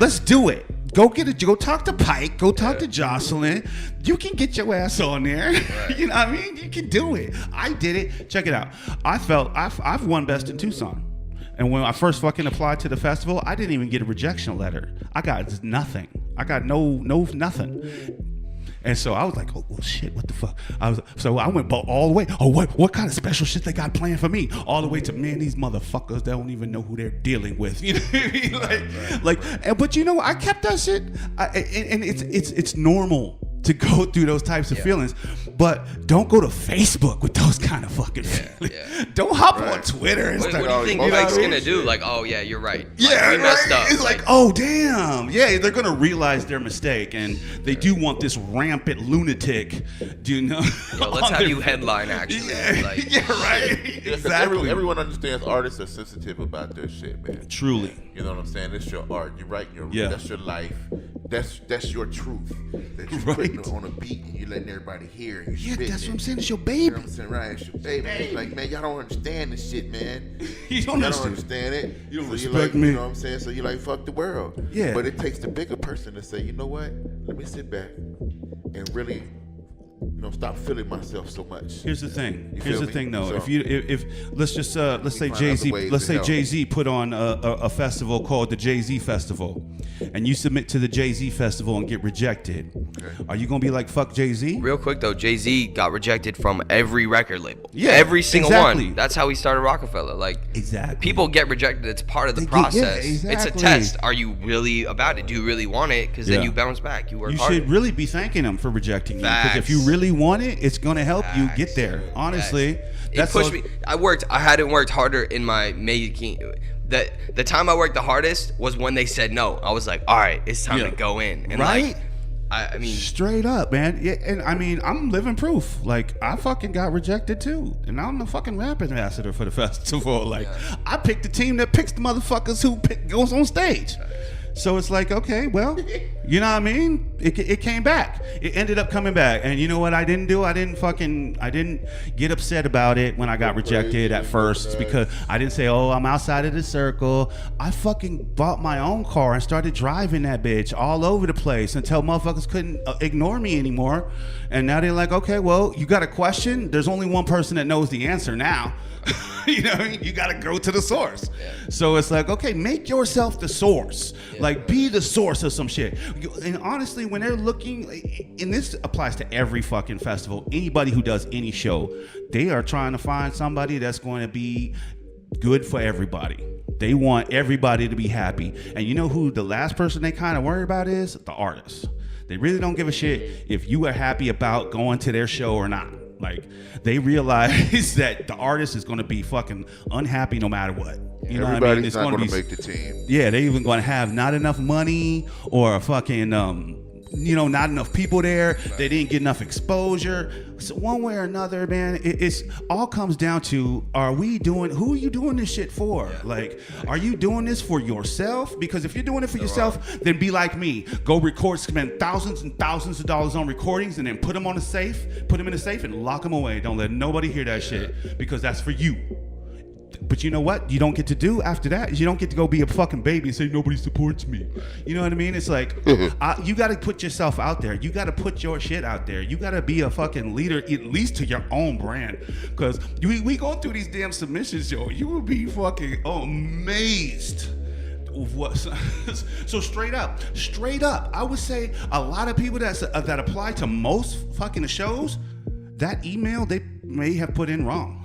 Let's do it. Go talk to Pike. Go talk to Jocelyn. You can get your ass on there. You know what I mean? You can do it. I did it. Check it out. I've won Best in Tucson. And when I first fucking applied to the festival, I didn't even get a rejection letter. I got nothing. I got no nothing. And so I was like, oh shit, what the fuck? So I went all the way. Oh, what kind of special shit they got planned for me? All the way to, man, these motherfuckers, they don't even know who they're dealing with. You know what I mean? But you know, I kept that shit, and it's normal to go through those types of feelings, but don't go to Facebook with those kind of fucking feelings. Don't hop on Twitter and stuff. What do you think Mike's gonna do? Like, oh yeah, you're right. Yeah, we messed up. It's like, oh damn, yeah, they're gonna realize their mistake, and they do want this rampant lunatic, do you know? Yo, let's have you headline actually. Yeah, right. Exactly. Everyone understands artists are sensitive about their shit, man. Truly. You know what I'm saying? It's your art. You're right. That's your life. That's your truth. That you're putting on a beat and you're letting everybody hear. And you're that's what I'm saying. It's your baby. You know what I'm saying? Right. It's your baby. It's like, man, y'all don't understand this shit, man. You don't understand it. You don't so respect me. You know what I'm saying? So you're like, fuck the world. Yeah. But it takes the bigger person to say, you know what? Let me sit back and really, stop feeling myself so much. Here's the thing. Though. So, if let's say Jay-Z put on a festival called the Jay-Z Festival, and you submit to the Jay-Z Festival and get rejected, are you gonna be like, fuck Jay-Z? Real quick though, Jay-Z got rejected from every record label. Yeah, every single one. That's how he started Rockefeller. Like, people get rejected. It's part of the process. It's a test. Are you really about it? Do you really want it? Because then you bounce back. You work harder. You should really be thanking him for rejecting you, because if you really want it, it's gonna help you get there. Honestly, it pushed me. I hadn't worked harder in my making. The time I worked the hardest was when they said no. I was like, all right, it's time to go in. And right? I mean, straight up, man. Yeah, and I mean, I'm living proof. Like, I fucking got rejected too, and I'm the fucking rap ambassador for the festival. Like, I picked the team that picks the motherfuckers who goes on stage. So it's like, okay, well, you know what I mean? It came back. It ended up coming back. And you know what I didn't do? I didn't get upset about it when I got rejected at first, because I didn't say, oh, I'm outside of the circle. I fucking bought my own car and started driving that bitch all over the place until motherfuckers couldn't ignore me anymore. And now they're like, okay, well, you got a question? There's only one person that knows the answer now. You know what I mean? You got to go to the source. So it's like, okay, make yourself the source. Like, be the source of some shit. And honestly, when they're looking, and this applies to every fucking festival, anybody who does any show, they are trying to find somebody that's going to be good for everybody. They want everybody to be happy. And you know who the last person they kind of worry about is? The artist. They really don't give a shit if you are happy about going to their show or not. Like, they realize that the artist is going to be fucking unhappy no matter what. You know what I mean? It's not going to make the team. Yeah, they're even going to have not enough money, or fucking, not enough people there. They didn't get enough exposure. So one way or another, man, it's all comes down to, who are you doing this shit for? Like, are you doing this for yourself? Because if you're doing it for yourself, then be like me. Go record, spend thousands and thousands of dollars on recordings, and then put them in a safe and lock them away. Don't let nobody hear that shit, because that's for you. But you know what you don't get to do after that is you don't get to go be a fucking baby and say nobody supports me. You know what I mean? It's like, you got to put yourself out there. You got to put your shit out there. You got to be a fucking leader, at least to your own brand. Because we going through these damn submissions, yo. You will be fucking amazed. So straight up, I would say a lot of people that apply to most fucking shows, that email they may have put in wrong.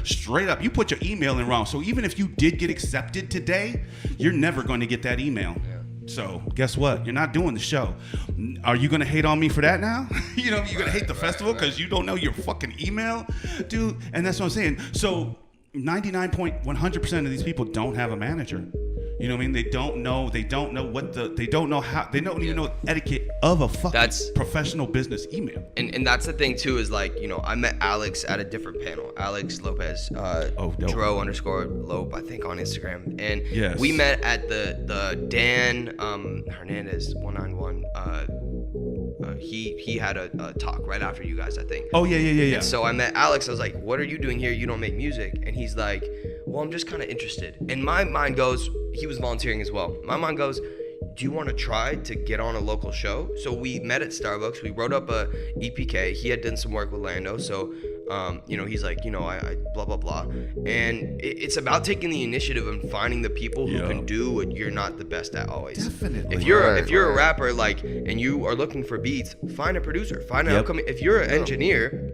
Straight up, you put your email in wrong. So even if you did get accepted today, you're never going to get that email. So guess what? You're not doing the show. Are you going to hate on me for that now? You're going to hate the festival because you don't know your fucking email? Dude, and that's what I'm saying. So 99.100% of these people don't have a manager. You know what I mean? They don't know how, they don't even know etiquette of a fucking professional business email. And that's the thing too, is like, you know, I met Alex at a different panel. Alex Lopez, Dro_Lope, I think, on Instagram. And we met at the Dan Hernandez 191. He had a talk right after you guys, I think. Oh yeah. And so I met Alex. I was like, what are you doing here? You don't make music. And he's like, well, I'm just kind of interested. And my mind goes, he was volunteering as well. My mind goes, do you want to try to get on a local show? So we met at Starbucks. We wrote up a EPK. He had done some work with Lando. So, you know, he's like, you know, I blah, blah, blah. And it's about taking the initiative and finding the people who can do what you're not the best at always. Definitely. If you're a rapper, like, and you are looking for beats, find a producer, find an upcoming. If you're an engineer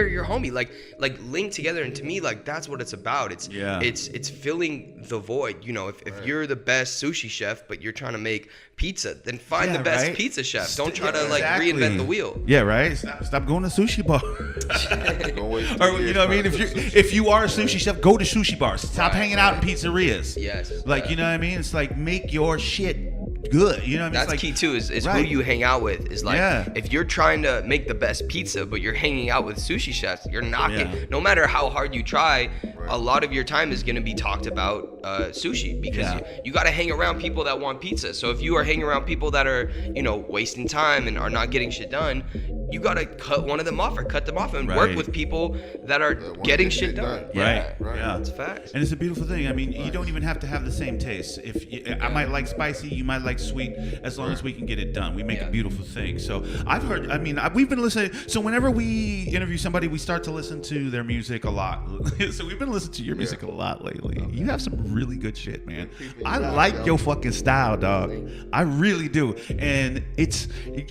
your homie, like link together. And to me, like, that's what it's about. It's filling the void. You know, if you're the best sushi chef but you're trying to make pizza, then find the best pizza chef. Don't try to like reinvent the wheel. Yeah, right. Stop going to sushi bar. Or you know what I mean? If you are a sushi chef, go to sushi bars. Stop hanging out in pizzerias. Yes. Like, you know what I mean? It's like, make your shit good. You know what I mean? That's like, key too, is who you hang out with. Is like, if you're trying to make the best pizza but you're hanging out with sushi chefs, you're not gonna, no matter how hard you try, a lot of your time is going to be talked about sushi, because you got to hang around people that want pizza. So if you are hanging around people that are, you know, wasting time and are not getting shit done, you got to cut one of them off or cut them off and work with people that are getting shit done. Right. That's facts. And it's a beautiful thing. I mean, you don't even have to have the same taste. I might like spicy, you might like sweet, as long as we can get it done. We make a beautiful thing. So I've heard, I mean, we've been listening. So whenever we interview somebody, we start to listen to their music a lot. So we've been listening to your music a lot lately. You have some really good shit, man. I like your fucking style, dog. I really do. And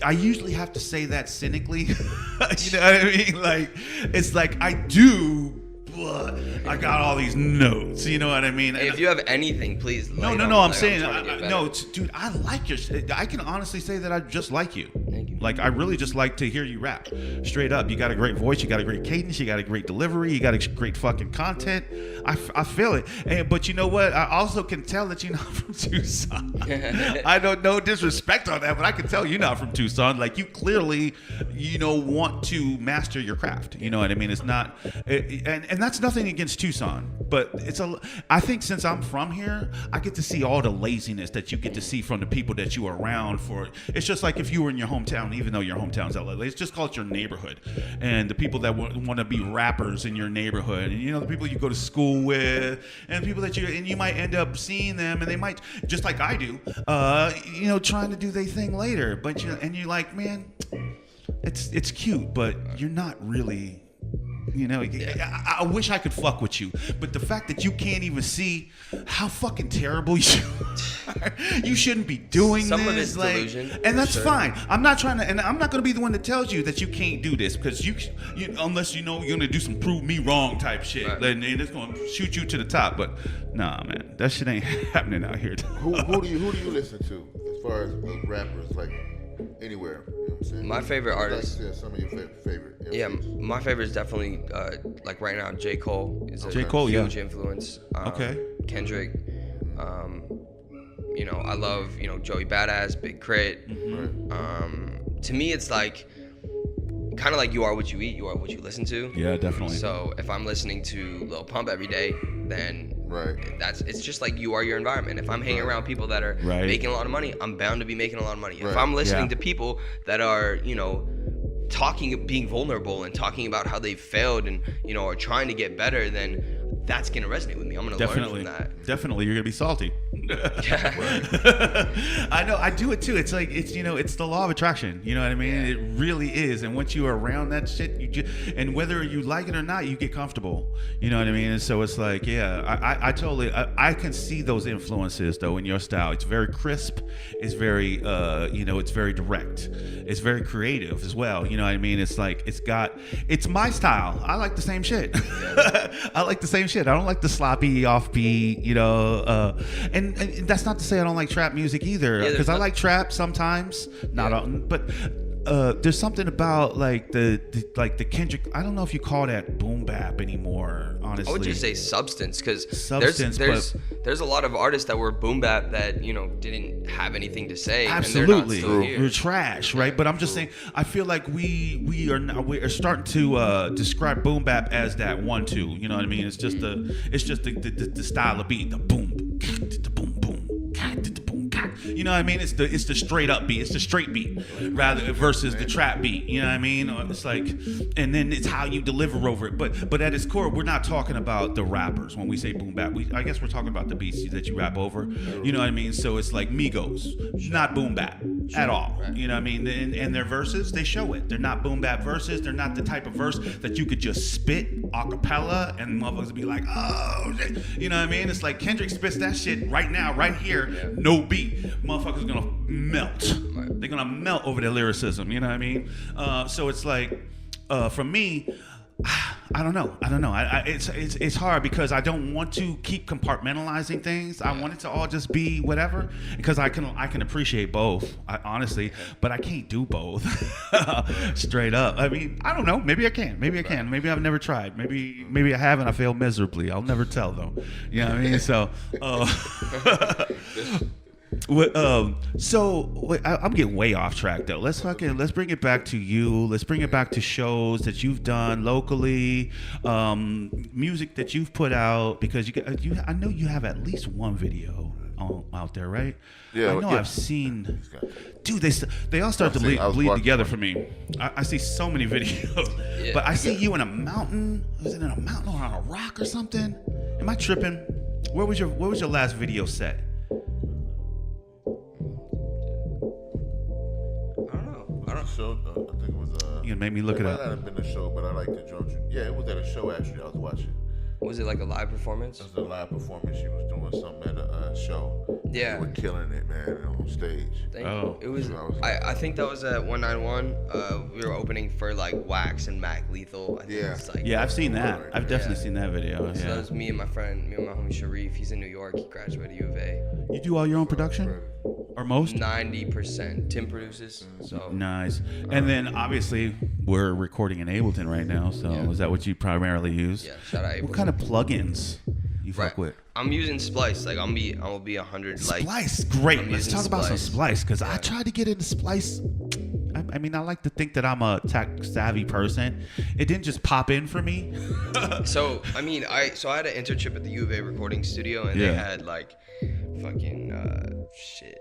I usually have to say that cynically. You know what I mean? Like, it's like, I do, but I got all these notes. You know what I mean? If you have anything, please. No. I'm saying, dude, I like your shit. I can honestly say that I just like you. Thank you. Like, I really just like to hear you rap. Straight up. You got a great voice. You got a great cadence. You got a great delivery. You got a great fucking content. I feel it. But you know what? I also can tell that you're not from Tucson. I don't know disrespect on that, but I can tell you're not from Tucson. Like, you clearly, you know, want to master your craft. You know what I mean? It's not, and that's nothing against Tucson, but I think since I'm from here, I get to see all the laziness that you get to see from the people that you are around for. It's just like if you were in your hometown, even though your hometown's LA, it's just called your neighborhood. And the people that want to be rappers in your neighborhood, and you know, the people you go to school with, and people that you might end up seeing them, and they might, just like I do, you know, trying to do their thing later. But you're like, man, it's cute, but you're not really. You know, I wish I could fuck with you, but the fact that you can't even see how fucking terrible you are, you shouldn't be doing Some this. Of it's like, delusion, and that's fine. I'm not trying to, and I'm not going to be the one that tells you that you can't do this, because you unless you know you're going to do some prove me wrong type shit, and it's going to shoot you to the top. But nah, man, that shit ain't happening out here. Who do you listen to as far as rappers, like anywhere? You know what I'm saying? My favorite artist. Like, some of your favorite. Yeah, my favorite is definitely like right now, J. Cole is a huge influence. Kendrick. You know, I love, you know, Joey Badass, Big Crit. Mm-hmm. To me, it's like kind of like you are what you eat, you are what you listen to. Yeah, definitely. So if I'm listening to Lil Pump every day, then it's just like you are your environment. If I'm hanging around people that are making a lot of money, I'm bound to be making a lot of money. If I'm listening to people that are, you know, being vulnerable and talking about how they've failed and, you know, are trying to get better, then that's gonna resonate with me. I'm gonna learn from that. Definitely, you're gonna be salty. I know, I do it too. It's like, it's, you know, it's the law of attraction. You know what I mean? It really is. And once you're around that shit, and whether you like it or not, you get comfortable. You know what I mean? And so it's like, I totally, I can see those influences though in your style. It's very crisp. It's very, you know, it's very direct. It's very creative as well. You know what I mean? It's like, it's my style. I like the same shit. I like the same shit. I don't like the sloppy offbeat, you know, and that's not to say I don't like trap music either, because I like trap sometimes, not often, but there's something about like the Kendrick. I don't know if you call that boom bap anymore. Honestly, I would just say substance, because there's a lot of artists that were boom bap that didn't have anything to say. Absolutely, and they're not still we're trash, right? But I'm just saying, I feel like we are starting to describe boom bap as that 1-2. You know what I mean? It's just the style of beat, the boom, the boom, boom. You know what I mean? It's the straight up beat. It's the straight beat rather versus the trap beat. You know what I mean? It's like, and then it's how you deliver over it. But at its core, we're not talking about the rappers when we say boom bap. I guess we're talking about the beats that you rap over. You know what I mean? So it's like Migos, not boom bap at all. You know what I mean? And their verses, they show it. They're not boom bap verses. They're not the type of verse that you could just spit a cappella and motherfuckers be like, oh, you know what I mean? It's like Kendrick spits that shit right now, right here, no beat. Motherfuckers gonna melt. They're gonna melt over their lyricism. You know what I mean? So it's like, for me, I don't know. It's hard because I don't want to keep compartmentalizing things. I want it to all just be whatever, because I can appreciate both, honestly, but I can't do both. Straight up. I mean, I don't know. Maybe I can. Maybe I've never tried. Maybe I haven't. I failed miserably. I'll never tell though. You know what I mean? So. I'm getting way off track though. Let's bring it back to you. Let's bring it back to shows that you've done locally, music that you've put out, because I know you have at least one video out there, right? Yeah, I know. I've seen. Dude, they all start to bleed together for me. I see so many videos, but I see you in a mountain. Was it in a mountain or on a rock or something? Am I tripping? Where was your last video set? Show, I think it was. You can make me look it up. It might not have been a show, but I like the drum. Yeah, it was at a show actually. I was watching. Was it like a live performance? It was a live performance. She was doing something at a show. Yeah. They were killing it, man, on stage. Thank you. It was. I think that was at 191. We were opening for like Wax and Mac Lethal. I think it's like, I've seen that. I've definitely seen that video. So that was me and my homie Sharif. He's in New York. He graduated U of A. You do all your own production? Or most? 90%. Tim produces. So nice. And then obviously we're recording in Ableton right now. So is that what you primarily use? Yeah. Shout out Ableton. What kind of plugins you fuck with? I'm using Splice. Like I will be 100. Splice, great. Let's talk about some Splice, because I tried to get into Splice. I mean, I like to think that I'm a tech savvy person. It didn't just pop in for me. So I mean, I had an internship at the U of A recording studio, and they had like fucking shit.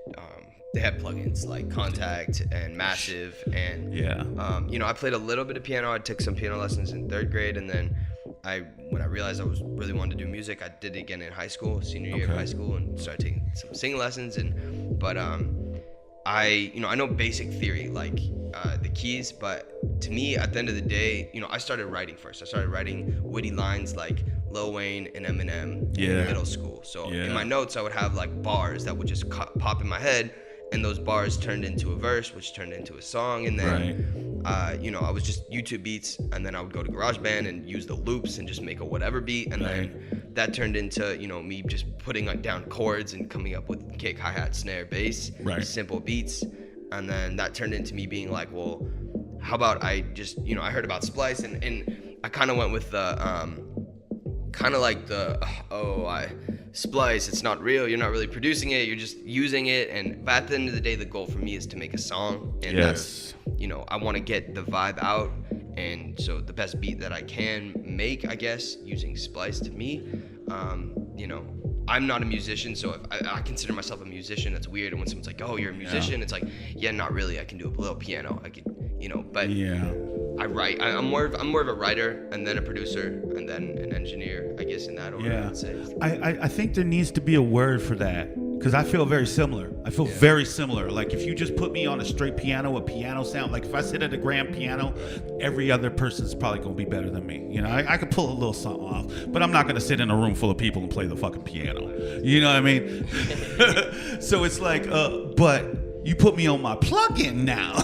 They had plugins like Contact and Massive, and I played a little bit of piano. I took some piano lessons in 3rd grade, and then when I realized I was really wanted to do music, I did it again in high school, senior year of high school, and started taking some singing lessons. But I know basic theory, like the keys, but to me, at the end of the day, I started writing first. I started writing witty lines like Lil Wayne and Eminem in middle school. So in my notes, I would have like bars that would just pop in my head, and those bars turned into a verse, which turned into a song, and then I was just YouTube beats, and then I would go to GarageBand and use the loops and just make a whatever beat, and then that turned into me just putting down chords and coming up with kick, hi-hat, snare, bass, simple beats, and then that turned into me being like, well, how about I just I heard about Splice, and I kind of went with the Splice, it's not real, you're not really producing it, you're just using it, but at the end of the day, the goal for me is to make a song, and that's, I want to get the vibe out, and so the best beat that I can make, I guess, using Splice, to me, I'm not a musician, so if I consider myself a musician, that's weird, and when someone's like, oh, you're a musician, it's like, yeah, not really, I can do a little piano, I could, but I write. I'm more of a writer, and then a producer, and then an engineer, I guess, in that order. I would say. I think there needs to be a word for that, because I feel very similar. Very similar. Like if you just put me on a straight piano, a piano sound, like if I sit at a grand piano, every other person's probably gonna be better than me. I could pull a little something off, but I'm not gonna sit in a room full of people and play the fucking piano. You know what I mean? So it's like, but you put me on my plugin now.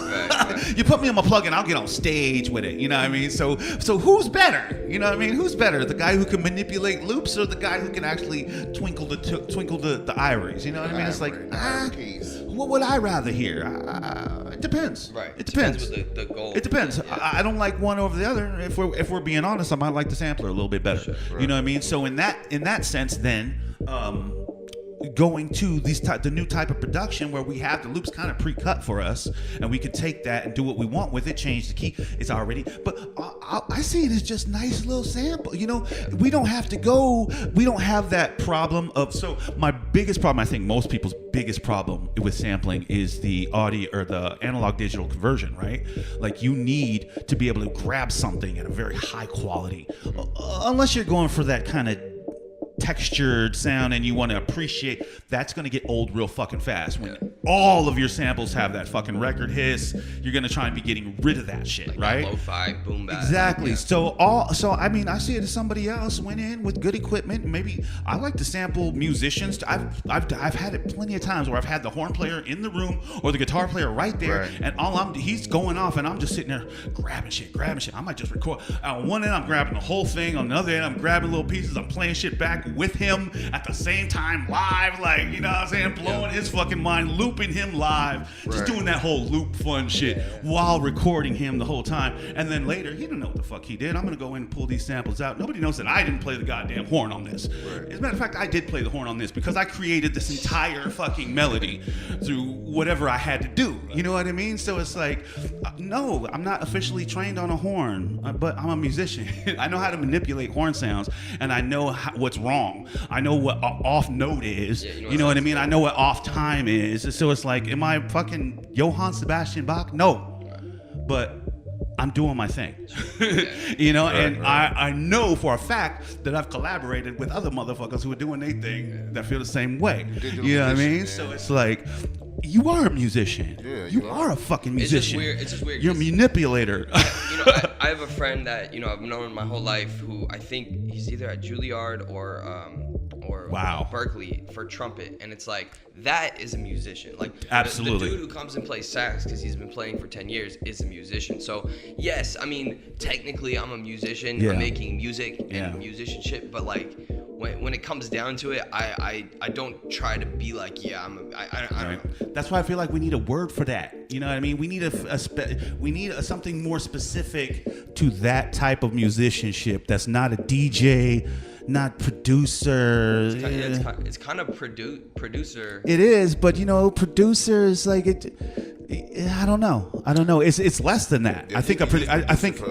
You put me on my plugin, I'll get on stage with it. You know what I mean? So who's better? You know what I mean? Who's better? The guy who can manipulate loops, or the guy who can actually twinkle the iris? You know what I mean? It's like, what would I rather hear? It depends. Right. It depends. With the goal. It depends. Yeah. I don't like one over the other. If we're being honest, I might like the sampler a little bit better. Sure. Right. You know what I mean? So in that sense, then. Going to the new type of production where we have the loops kind of pre-cut for us, and we can take that and do what we want with it, change the key. It's already, but I see it as just nice little sample. You know, we don't have that problem of. So my biggest problem, I think most people's biggest problem with sampling is the audio or the analog digital conversion, right? Like you need to be able to grab something at a very high quality, unless you're going for that kind of textured sound and you want to appreciate, that's going to get old real fucking fast. When all of your samples have that fucking record hiss, you're going to try and be getting rid of that shit, like right? Lo-fi, boom bap. Exactly. Yeah. So I mean, I see it as somebody else went in with good equipment. Maybe I like to sample musicians. I've had it plenty of times where I've had the horn player in the room or the guitar player right there, right. And he's going off and I'm just sitting there grabbing shit. I might just record. On one end, I'm grabbing the whole thing. On the other end, I'm grabbing little pieces. I'm playing shit back with him at the same time live, like, you know what I'm saying, blowing his fucking mind, looping him live, just doing that whole loop fun shit while recording him the whole time. And then later, he didn't know what the fuck he did. I'm gonna go in and pull these samples out. Nobody knows that I didn't play the goddamn horn on this. As a matter of fact, I did play the horn on this because I created this entire fucking melody through whatever I had to do. You know what I mean? So it's like, no, I'm not officially trained on a horn, but I'm a musician. I know how to manipulate horn sounds, and I know what's wrong. I know what off note is. You know what I mean? I know what off time is. So it's like, am I fucking Johann Sebastian Bach? No. But I'm doing my thing. You know, and I know for a fact that I've collaborated with other motherfuckers who are doing their thing that feel the same way. You know what I mean? Man. So it's like, you are a musician. Yeah, you are a fucking musician. It's just weird. You're a manipulator. You know, I have a friend that, you know, I've known my whole life who I think he's either at Juilliard or Berkeley for trumpet, and it's like, that is a musician. Like, absolutely, the dude who comes and plays sax because he's been playing for 10 years is a musician. So yes, I mean, technically I'm a musician. I'm making music and musicianship, but like when it comes down to it, I don't try to be like, I don't know. That's why I feel like we need a word for that. You know what I mean? We need something more specific to that type of musicianship. That's not a DJ, not producer. It's kind of producer. It is, but you know, producer is like it. I don't know. It's less than that. I think for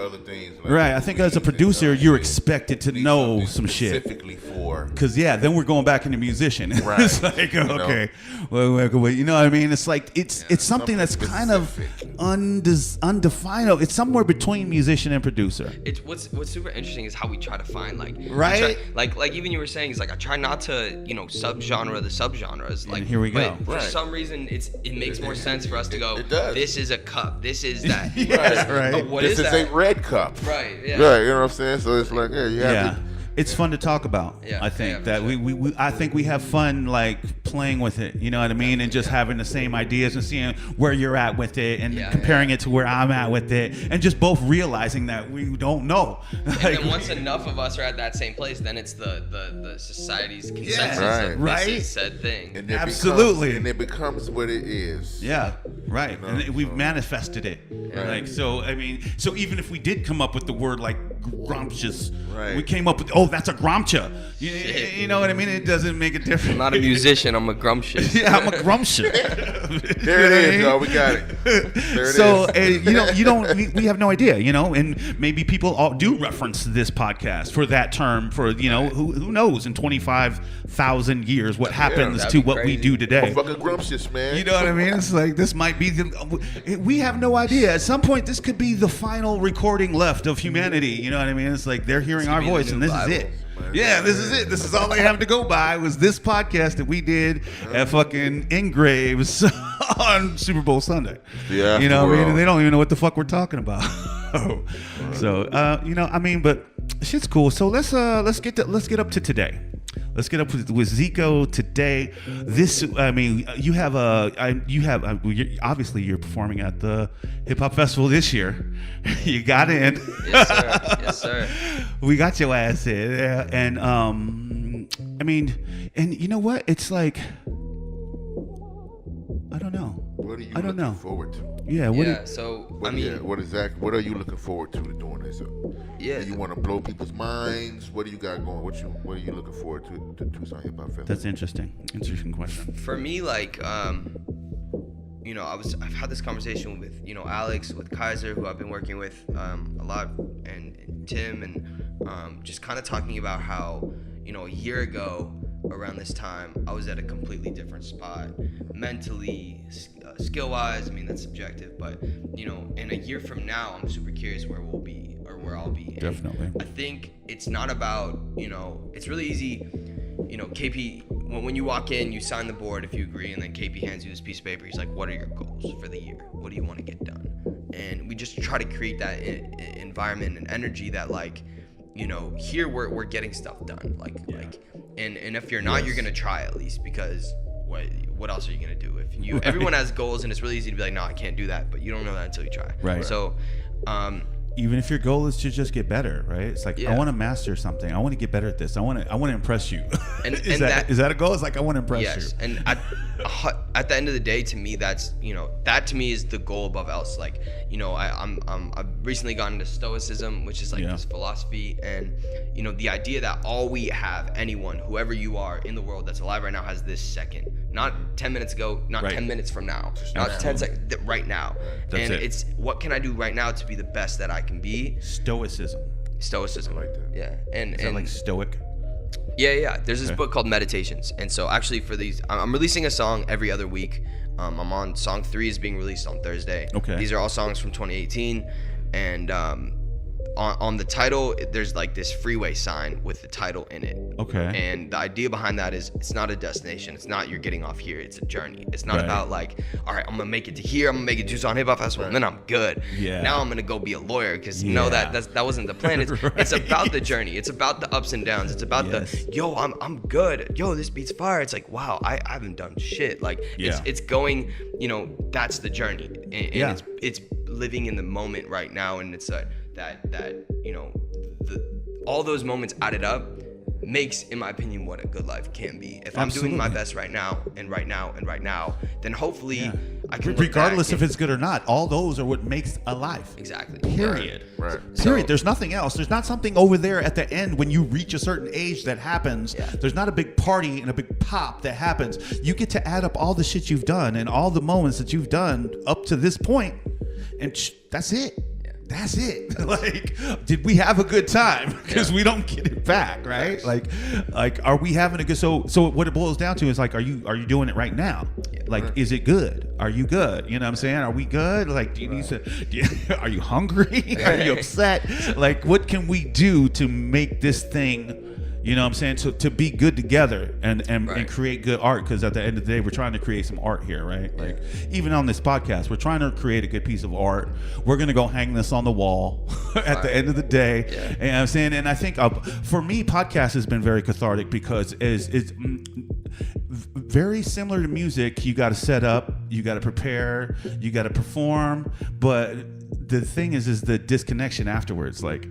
other things. Like, right. I think as a producer, you're expected to know some shit. Specifically for. Because then we're going back into musician. Right. It's like, okay, well, you know what I mean? It's like it's something that's specific. Kind of undefinable. It's somewhere between musician and producer. It's what's super interesting is how we try to find right. Like even you were saying, is like I try not to subgenre the subgenres. Like, and here we go. But for some reason, it makes more sense for us to go. This is a cup. This is that. Right. What this is that? a red cup. Right. Yeah. Right. You know what I'm saying? So it's like, you have to. It's fun to talk about. I think that sure. I think we have fun like playing with it. You know what I mean? And just having the same ideas and seeing where you're at with it and comparing it to where I'm at with it, and just both realizing that we don't know. And then once enough of us are at that same place, then it's the society's consensus that this is said thing. And absolutely. And it becomes what it is. Yeah. Right. You know? And we've manifested it. Yeah. Like, so I mean, so even if we did come up with the word like grumptious, we came up with, that's a grumptia. You know what I mean? It doesn't make a difference. I'm not a musician. I'm a grumptious. Yeah, I'm a grumptious. There it is, y'all. We got it. There it is. We have no idea, you know, and maybe people all do reference this podcast for that term for, you know, who knows in 25,000 years what happens to what we do today. I'm fucking grumptious, man. You know what I mean? It's like, this might be we have no idea. At some point, this could be the final recording left of humanity. You know what I mean? It's like they're hearing our voice and this is it. Yeah, this is it. This is all they have to go by was this podcast that we did at fucking Engraves on Super Bowl Sunday. Yeah, you know what I mean? And they don't even know what the fuck we're talking about. So, you know, I mean, but shit's cool. So let's get up to today. Let's get up with Zico today. This, I mean, obviously you're performing at the Hip Hop Festival this year. You got in. Yes, sir. We got your ass in, and I mean, and you know what? It's like, I don't know. What are you looking forward to? Yeah. What are you looking forward to doing this? Do you want to blow people's minds? What do you got going? What are you looking forward to Tucson Hip Hop Festival? That's interesting. Interesting question. For me, like, you know, I've had this conversation with, you know, Alex, with Kaiser, who I've been working with a lot, and Tim, and just kind of talking about how, you know, a year ago around this time, I was at a completely different spot mentally, skill-wise. I mean, that's subjective, but, you know, in a year from now, I'm super curious where we'll be, or where I'll be. And definitely. I think it's not about, you know, it's really easy, you know, KP, when you walk in, you sign the board if you agree, and then KP hands you this piece of paper. He's like, what are your goals for the year? What do you want to get done? And we just try to create that environment and energy that, like, you know, here we're getting stuff done. Like, and if you're not, you're going to try at least, because what else are you going to do? If you, everyone has goals, and it's really easy to be like, no, I can't do that, but you don't know that until you try. Right. So, even if your goal is to just get better, right? It's like, I want to master something. I want to get better at this. I want to impress you. And is that a goal? It's like, I want to impress you. Yes. And at the end of the day, to me, that's, you know, that to me is the goal above else. Like, you know, I've recently gotten into Stoicism, which is like this philosophy, and, you know, the idea that all we have, anyone, whoever you are in the world that's alive right now, has this second, not 10 minutes ago, not 10 minutes from now, not 10 seconds, right now. That's it. It's what can I do right now to be the best that I can be. Stoicism. I like that. Yeah. And is that like stoic? Yeah. There's this book called Meditations, and so actually for these, I'm releasing a song every other week. I'm on song 3 is being released on Thursday. Okay. These are all songs from 2018, and on the title, there's like this freeway sign with the title in it. Okay. And the idea behind that is, it's not a destination. It's not you're getting off here. It's a journey. It's not about like, all right, I'm gonna make it to here. I'm gonna make it to Tucson Hip Hop Festival, and then I'm good. Yeah. Now I'm gonna go be a lawyer, because that wasn't the plan. It's it's about the journey. It's about the ups and downs. It's about the I'm good. Yo, this beat's fire. It's like, wow, I haven't done shit. Like it's going. You know, that's the journey, and it's living in the moment right now, and it's that you know, all those moments added up makes, in my opinion, what a good life can be. If I'm doing my best right now, then hopefully I can look regardless back if it's good or not, all those are what makes a life. Exactly. Period. Right. Period. There's nothing else. There's not something over there at the end when you reach a certain age that happens. Yeah. There's not a big party and a big pop that happens. You get to add up all the shit you've done and all the moments that you've done up to this point, and that's it. That's it. Like, did we have a good time? Because we don't get it back, right? Like, are we having a good? So what it boils down to is like, are you doing it right now? Like, is it good? Are you good? You know what I'm saying? Are we good? Like, do you need to? Are you hungry? Are you upset? Like, what can we do to make this thing? You know what I'm saying? To be good together and create good art, because at the end of the day, we're trying to create some art here, right? Like, even on this podcast, we're trying to create a good piece of art. We're going to go hang this on the wall at the end of the day. Yeah. You know what I'm saying? And I think for me, podcast has been very cathartic, because it's very similar to music. You got to set up, you got to prepare, you got to perform. But the thing is the disconnection afterwards. Like,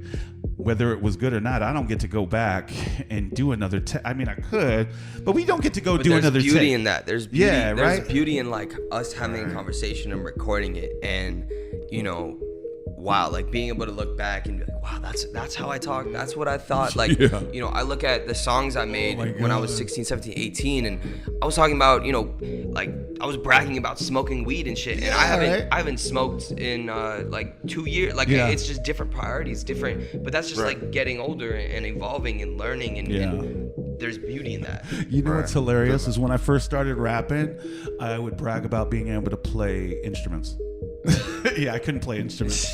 whether it was good or not, I don't get to go back and do another I mean, I could, but we don't get to go do another take. There's beauty in that. There's beauty. Yeah, there's beauty in like us having a conversation and recording it, and, you know, wow, like being able to look back and be like, wow, that's how I talk. That's what I thought. Like, you know, I look at the songs I made when I was 16, 17, 18, and I was talking about, you know, like I was bragging about smoking weed and shit. And I haven't smoked in like 2 years. Like, it's just different priorities, different. But that's just like getting older and evolving and learning, and there's beauty in that. You know what's hilarious is when I first started rapping, I would brag about being able to play instruments. I couldn't play instruments.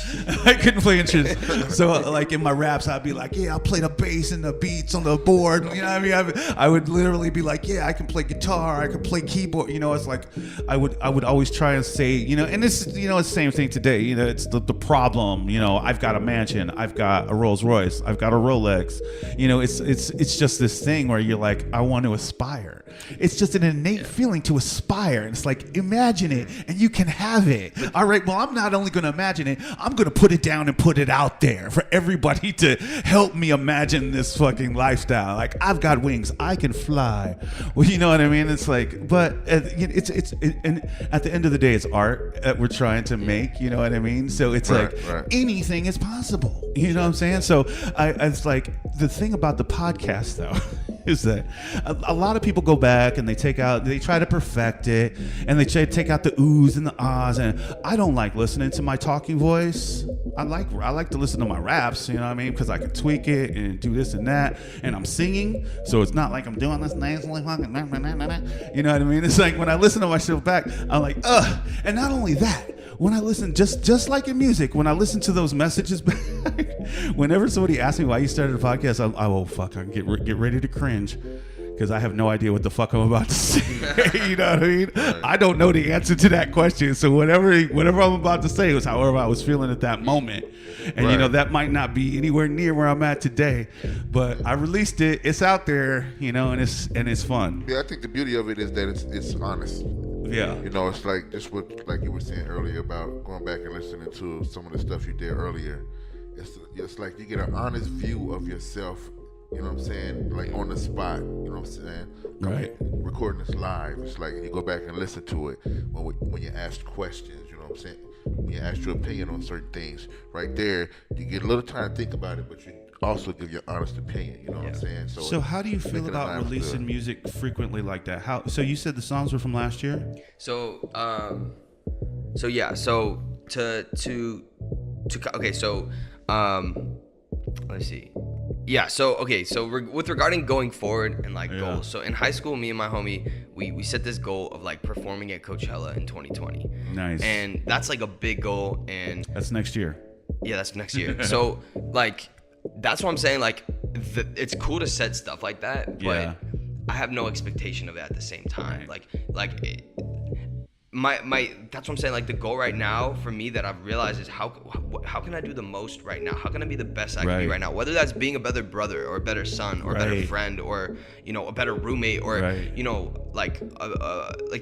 So like in my raps, I'd be like, I'll play the bass and the beats on the board. You know what I mean? I would literally be like, I can play guitar, I can play keyboard. You know, it's like I would always try and say, you know, and this, you know, it's the same thing today. You know, it's the problem. You know, I've got a mansion, I've got a Rolls Royce, I've got a Rolex. You know, it's just this thing where you're like, I want to aspire. It's just an innate feeling to aspire. And it's like, imagine it and you can have it. All right, well, I'm not only going to imagine it, I'm going to put it down and put it out there for everybody to help me imagine this fucking lifestyle. Like, I've got wings, I can fly. Well, you know what I mean? It's like, but and at the end of the day, it's art that we're trying to make. You know what I mean? So it's anything is possible. You know what I'm saying? So it's like the thing about the podcast though is that a lot of people go back and they try to perfect it, and they take out the oohs and the ahs, and I don't like listening to my talking voice. I like to listen to my raps, you know what I mean, because I can tweak it and do this and that, and I'm singing, so it's not like I'm doing this nasally fucking, you know what I mean? It's like when I listen to myself back, I'm like, ugh. And not only that, when I listen, just like in music, when I listen to those messages back, whenever somebody asks me why you started a podcast, I get ready to cringe, because I have no idea what the fuck I'm about to say. You know what I mean? Right. I don't know the answer to that question. So whatever I'm about to say was however I was feeling at that moment. And you know, that might not be anywhere near where I'm at today, but I released it. It's out there, you know, and it's fun. Yeah, I think the beauty of it is that it's honest. Yeah. You know, it's like just what, like you were saying earlier about going back and listening to some of the stuff you did earlier. It's like you get an honest view of yourself, you know what I'm saying, like on the spot, you know what I'm saying? Right. Recording this live, it's like you go back and listen to it when you ask questions, you know what I'm saying? When you ask your opinion on certain things, right there, you get a little time to think about it, but you also give your honest opinion, you know what I'm saying? So how do you feel about releasing music frequently like that? So you said the songs were from last year? Let's see. Yeah, so with regarding going forward and like goals. So in high school, me and my homie, we set this goal of like performing at Coachella in 2020. Nice. And that's like a big goal, and that's next year. Yeah, that's next year. So like that's what I'm saying, like it's cool to set stuff like that, but I have no expectation of it at the same time. Right. My that's what I'm saying, like the goal right now for me that I've realized is how can I do the most right now? How can I be the best I can be right now? Whether that's being a better brother or a better son or a better friend or, you know, a better roommate or, you know, like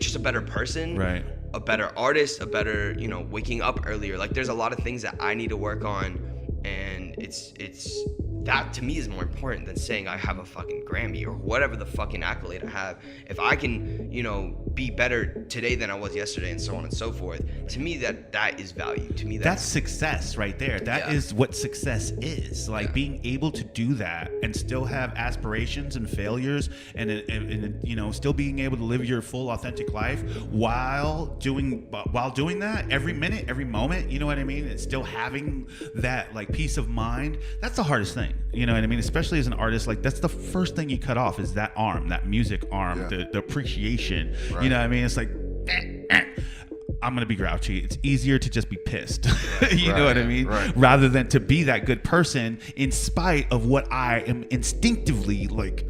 just a better person, a better artist, a better, you know, waking up earlier. Like there's a lot of things that I need to work on, and it's that to me is more important than saying I have a fucking Grammy or whatever the fucking accolade I have. If I can, you know, be better today than I was yesterday and so on and so forth, to me that is value. To me that's success right there. That is what success is. Like being able to do that and still have aspirations and failures and you know, still being able to live your full authentic life while doing that every minute, every moment, you know what I mean? And still having that like peace of mind. That's the hardest thing. You know what I mean? Especially as an artist, like that's the first thing you cut off is that arm, that music arm, the appreciation. Right. You know what I mean? It's like, I'm going to be grouchy. It's easier to just be pissed. You know what I mean? Right. Rather than to be that good person in spite of what I am instinctively like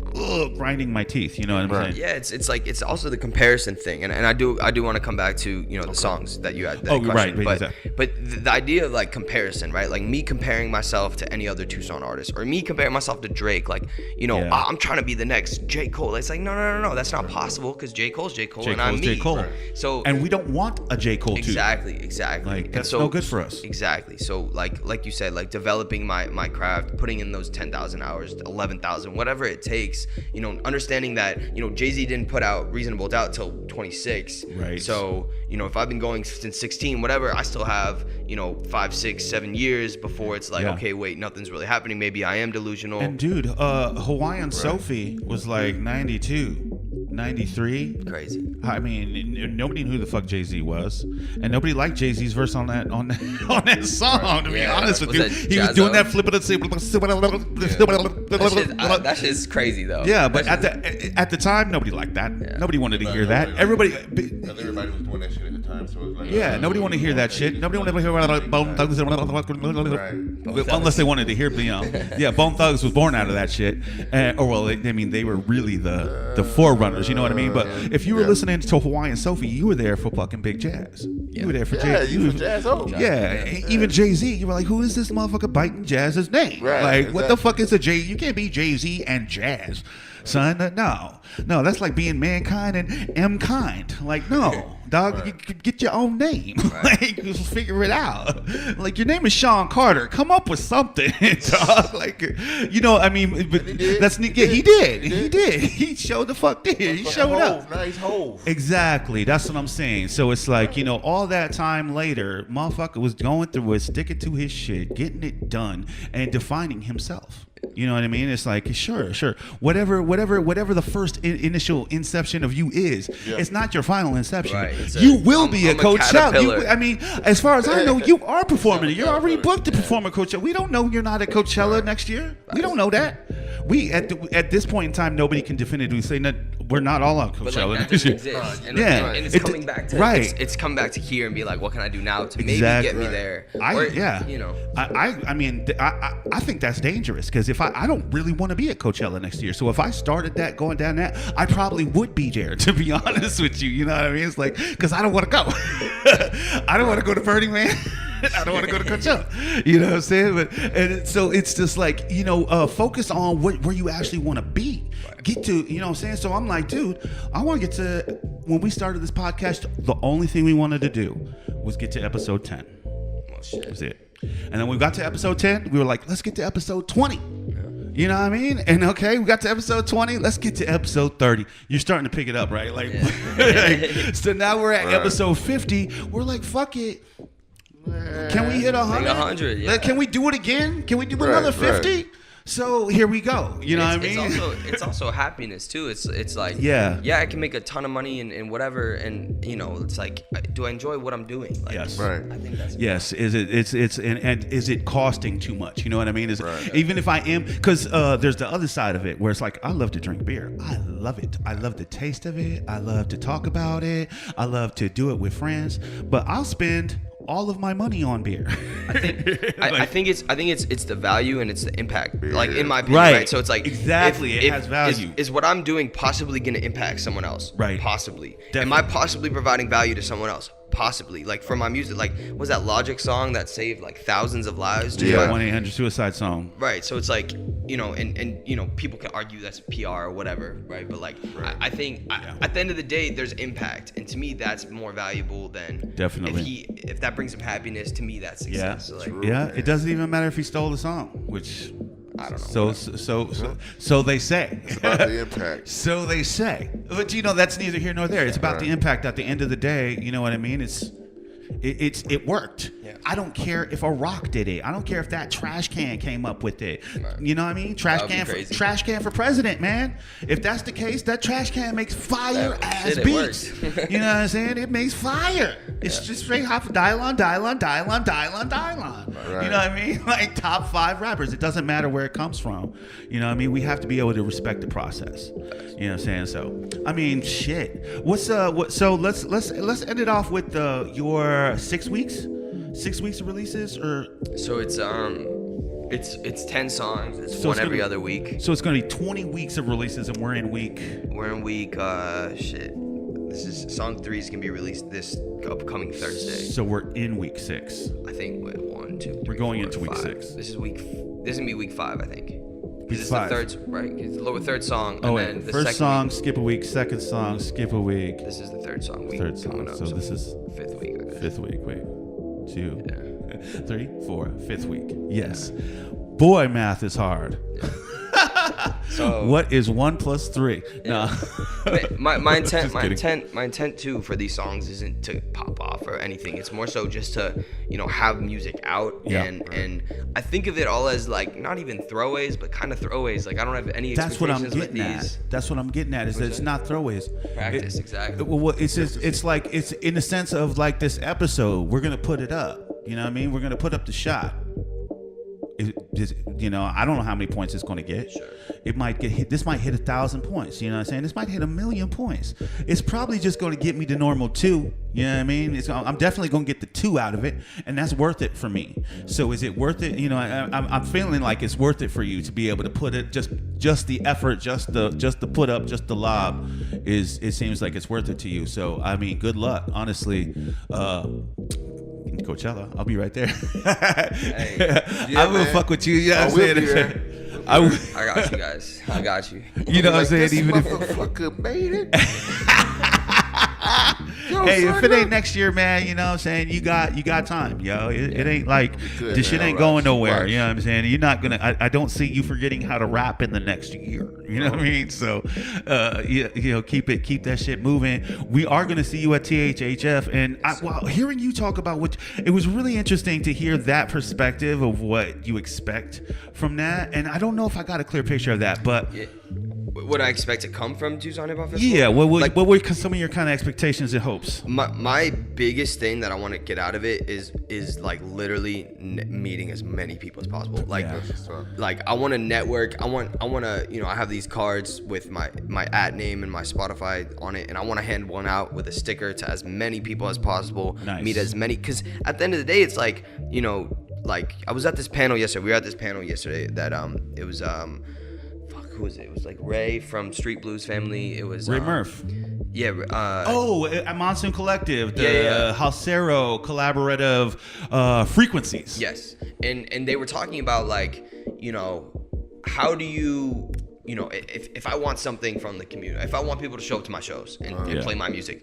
grinding my teeth. You know what I'm saying? Yeah, it's like it's also the comparison thing, and I do want to come back to, you know, the songs that you had. But the idea of like comparison, right? Like me comparing myself to any other Tucson artist, or me comparing myself to Drake. Like, you know, I'm trying to be the next J. Cole. It's like no, that's not possible, because J. Cole's J. Cole and I'm me. J. Cole. Right. So and we don't want a J. Cole too. Exactly. Like that's no good for us. Exactly. So like you said, like developing my craft, putting in those 10,000 hours, 11,000, whatever it takes. You know, understanding that, you know, Jay-Z didn't put out Reasonable Doubt till 26. Right. So, you know, if I've been going since 16, whatever, I still have, you know, 5, 6, 7 years before it's like, okay, wait, nothing's really happening. Maybe I am delusional. And dude, Hawaiian Sophie was like 92. 93. Crazy. I mean, nobody knew who the fuck Jay-Z was, and nobody liked Jay-Z's verse on that song. Right. To be honest with you, he was doing that flip of the. That shit's crazy though. Yeah, but at the time, nobody liked that. Yeah. Nobody wanted to hear that. Everybody was doing that shit at the time, so it was like nobody wanted to hear that shit. Nobody wanted to hear about Bone Thugs, unless they wanted to hear, you know, Bone Thugs was born out of that shit. They were really the forerunners. You know what I mean? But if you were listening to Hawaiian Sophie, you were there for fucking Big Jazz. You were there for Jazz. You were Jazz. Even Jay-Z, you were like, who is this motherfucker biting Jazz's name? Right, like, what the fuck is a Jay? You can't be Jay-Z and Jazz, son. No, that's like being Mankind and M Kind. Like, no. dog. Right. You could get your own name. Right. Like, just figure it out. Like, your name is Sean Carter. Come up with something, dog. Like, you know, I mean, but he did. that's he did. He did. He showed the fuck did. He showed up. Nice hole. Exactly. That's what I'm saying. So it's like, you know, all that time later, motherfucker was going through it, sticking to his shit, getting it done, and defining himself. You know what I mean? It's like, sure. Whatever the first initial inception of you is, it's not your final inception. Right. You will be a I'm a Coachella. I mean, as far as I know, you are performing. You're already booked to perform at Coachella. We don't know you're not at Coachella next year. We don't know that. We at this point in time, nobody can definitively say that we're not all on But Coachella. like, that doesn't exist. And, Yeah. and it's coming back to it's come back to here and be like, what can I do now to maybe get me there? You know. I mean, I think that's dangerous because if I don't really want to be at Coachella next year, so if I started that going down that, I probably would be there. To be honest with you, you know what I mean? It's like because I don't want to go. I don't want to go to Burning Man. I don't want to go to Coachella. You know what I'm saying? And so it's just like, you know, focus on where you actually want to be. Get to, you know what I'm saying? So I'm like, dude, I want to get to, when we started this podcast, the only thing we wanted to do was get to episode 10. Well, shit. That was it. And then we got to episode 10, we were like, let's get to episode 20. You know what I mean? And okay, we got to episode 20. Let's get to episode 30. You're starting to pick it up, right? Like, so now we're at episode 50. We're like, fuck it. Can we hit 100? 100, yeah. Like, can we do it again? Can we do another 50? Right. So here we go. You know what I mean? It's also happiness too. It's like I can make a ton of money and whatever, and you know, it's like, do I enjoy what I'm doing? Like, yes. Right. I think that's Is it costing too much? You know what I mean? Even if I am, because there's the other side of it where it's like, I love to drink beer. I love it. I love the taste of it. I love to talk about it. I love to do it with friends. But I'll spend all of my money on beer. I think it's the value and it's the impact. Like, in my opinion, right? So it's like, exactly, it has value. Is what I'm doing possibly going to impact someone else? Right. Possibly. Definitely. Am I possibly providing value to someone else? Possibly. Like, for my music, like, was that Logic song that saved like thousands of lives? Yeah, 1-800-SUICIDE song. Right. So it's like, you know, and you know, people can argue that's PR or whatever, right? But like, I think at the end of the day, there's impact, and to me, that's more valuable than definitely if that brings him happiness. To me, that's success. Yeah. So like, it doesn't even matter if he stole the song, which I don't know. So they say. It's about the impact. So they say. But you know, that's neither here nor there. It's about the impact. At the end of the day, you know what I mean? It worked. Yeah. I don't care if a rock did it. I don't care if that trash can came up with it. Right. You know what I mean? Trash can for president, man. If that's the case, that trash can makes fire ass beats. You know what I'm saying? It makes fire. It's just straight hop, dial on. Right. You know what I mean? Like, top 5 rappers. It doesn't matter where it comes from. You know what I mean? We have to be able to respect the process. You know what I'm saying? So, I mean, shit. So let's end it off with your 6 weeks. 6 weeks of releases, or so it's 10 songs. It's one every other week. So it's gonna be 20 weeks of releases, and we're in week. Shit. This is song 3 is gonna be released this upcoming Thursday. So we're in week 6. I think 1, 2, 3, we're going 4, into week 5. 6. This is gonna be week 5, I think. Week This 5. is the third, right? It's the third song. Oh, and wait. then the First second song, week, skip a week. Second song, skip a week. This is the third song. Third song. Up, so this is 5th week. I guess. 5th week. Wait. 2, 3, 4, 5th week. Yes. Boy, math is hard. So what is 1 + 3? No. my intent too for these songs isn't to pop off or anything. It's more so just to, you know, have music out. And I think of it all as like not even throwaways, but kind of throwaways. Like, I don't have any expectations with these. That's what I'm getting at. Is that it's not throwaways. Practice, exactly. Well, it's like it's in the sense of like this episode. We're gonna put it up. You know what I mean? We're gonna put up the shot. You know, I don't know how many points it's going to get. Sure. It might get hit. This might hit 1,000 points. You know what I'm saying? This might hit 1,000,000 points. It's probably just going to get me the normal 2. You know what I mean? I'm definitely going to get the 2 out of it, and that's worth it for me. So is it worth it? You know, I'm feeling like it's worth it for you to be able to put it just the effort, just the put up, just the lob. It seems like it's worth it to you. So I mean, good luck. Honestly. Coachella, I'll be right there. I will fuck with you. Yeah, you know what I'm saying? I got you guys. I got you. You know what I'm saying? Even if motherfucker made it. Hey, if it ain't next year, man, you know what I'm saying? You got time, yo. It ain't like this shit ain't going nowhere. You know what I'm saying? You're not gonna. I don't see you forgetting how to rap in the next year. You know what I mean? So, you know, keep that shit moving. We are gonna see you at THHF, and hearing you talk about it was really interesting to hear that perspective of what you expect from that. And I don't know if I got a clear picture of that, but. Yeah. What I expect to come from Tucson Hip Hop Festival? Yeah, what were some of your kind of expectations and hopes? My biggest thing that I want to get out of it is like literally meeting as many people as possible. Like, like I want to network. I want to, you know, I have these cards with my @ and my Spotify on it, and I want to hand one out with a sticker to as many people as possible. Nice. Meet as many, because at the end of the day, it's like, you know, like I was at this panel yesterday. We were at this panel yesterday that it was who was it? It was like Ray from Street Blues Family. It was Ray Murph. Yeah. At Monsoon Collective, the Halsero collaborative frequencies. Yes, and they were talking about, like, you know, how do you know, if I want something from the community, if I want people to show up to my shows and play my music.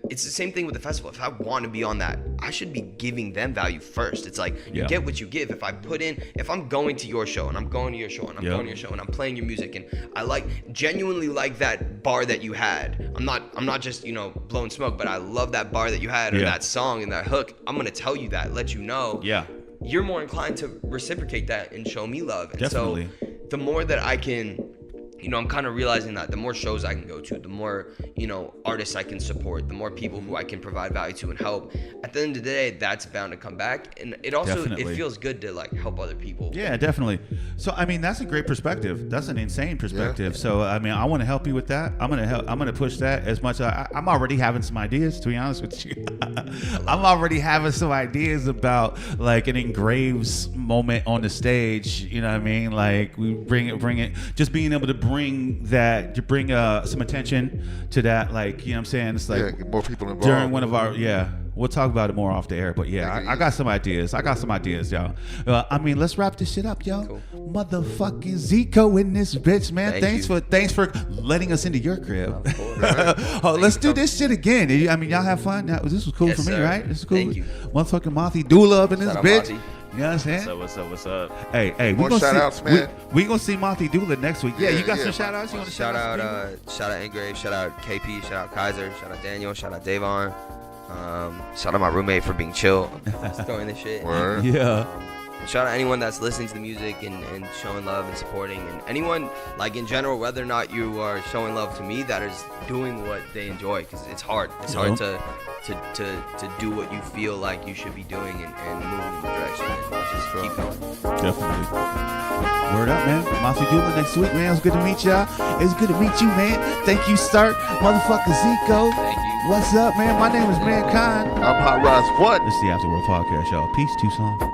It's the same thing with the festival. If I want to be on that, I should be giving them value first. It's like, you get what you give. If I'm going to your show and I'm going to your show and I'm going to your show and I'm playing your music and I genuinely like that bar that you had. I'm not just, you know, blowing smoke, but I love that bar that you had or that song and that hook. I'm going to tell you that, let you know. Yeah. You're more inclined to reciprocate that and show me love. And definitely. So the more that I can, you know, I'm kind of realizing that the more shows I can go to, the more, you know, artists I can support, the more people who I can provide value to and help. At the end of the day, that's bound to come back. And it also, it feels good to like help other people. Yeah, definitely. So, I mean, that's a great perspective. That's an insane perspective. Yeah. So, I mean, I want to help you with that. I'm going to push that as much. I'm already having some ideas, to be honest with you. I'm already having some ideas about like an Engraves moment on the stage. You know what I mean? Like we bring it, just being able to bring some attention to that, like, you know what I'm saying? It's like get more people involved during one of our we'll talk about it more off the air, but I got some ideas, y'all. I mean, let's wrap this shit up, yo. Cool. Motherfucking Zico in this bitch, man. Thanks for letting us into your crib. Let's do this shit again. I mean, y'all have fun. This was cool for me, right? This is cool. Thank you. Motherfucking Monty Dula up in this bitch. Monty. You know what I'm saying? What's up? Hey, we gonna see Monty Dula next week. Yeah, you got some shout outs? You want to shout out Ingrave, shout out KP, shout out Kaiser, shout out Daniel, shout out Davon. Shout out my roommate for being chill, throwing this shit. Word. Yeah. Shout out anyone that's listening to the music and showing love and supporting, and anyone, like, in general, whether or not you are showing love to me, that is doing what they enjoy, because it's hard. It's hard to do what you feel like you should be doing and moving in the direction and just keep going. Definitely. Word up, man. Monty Dula next week, man. It's good to meet y'all. It's good to meet you, man. Thank you, Start. Motherfucker Zico. Thank you. What's up, man? My name is Mankind. I'm Hot Rods. What? This is the Afterworld Podcast, y'all. Peace, Tucson.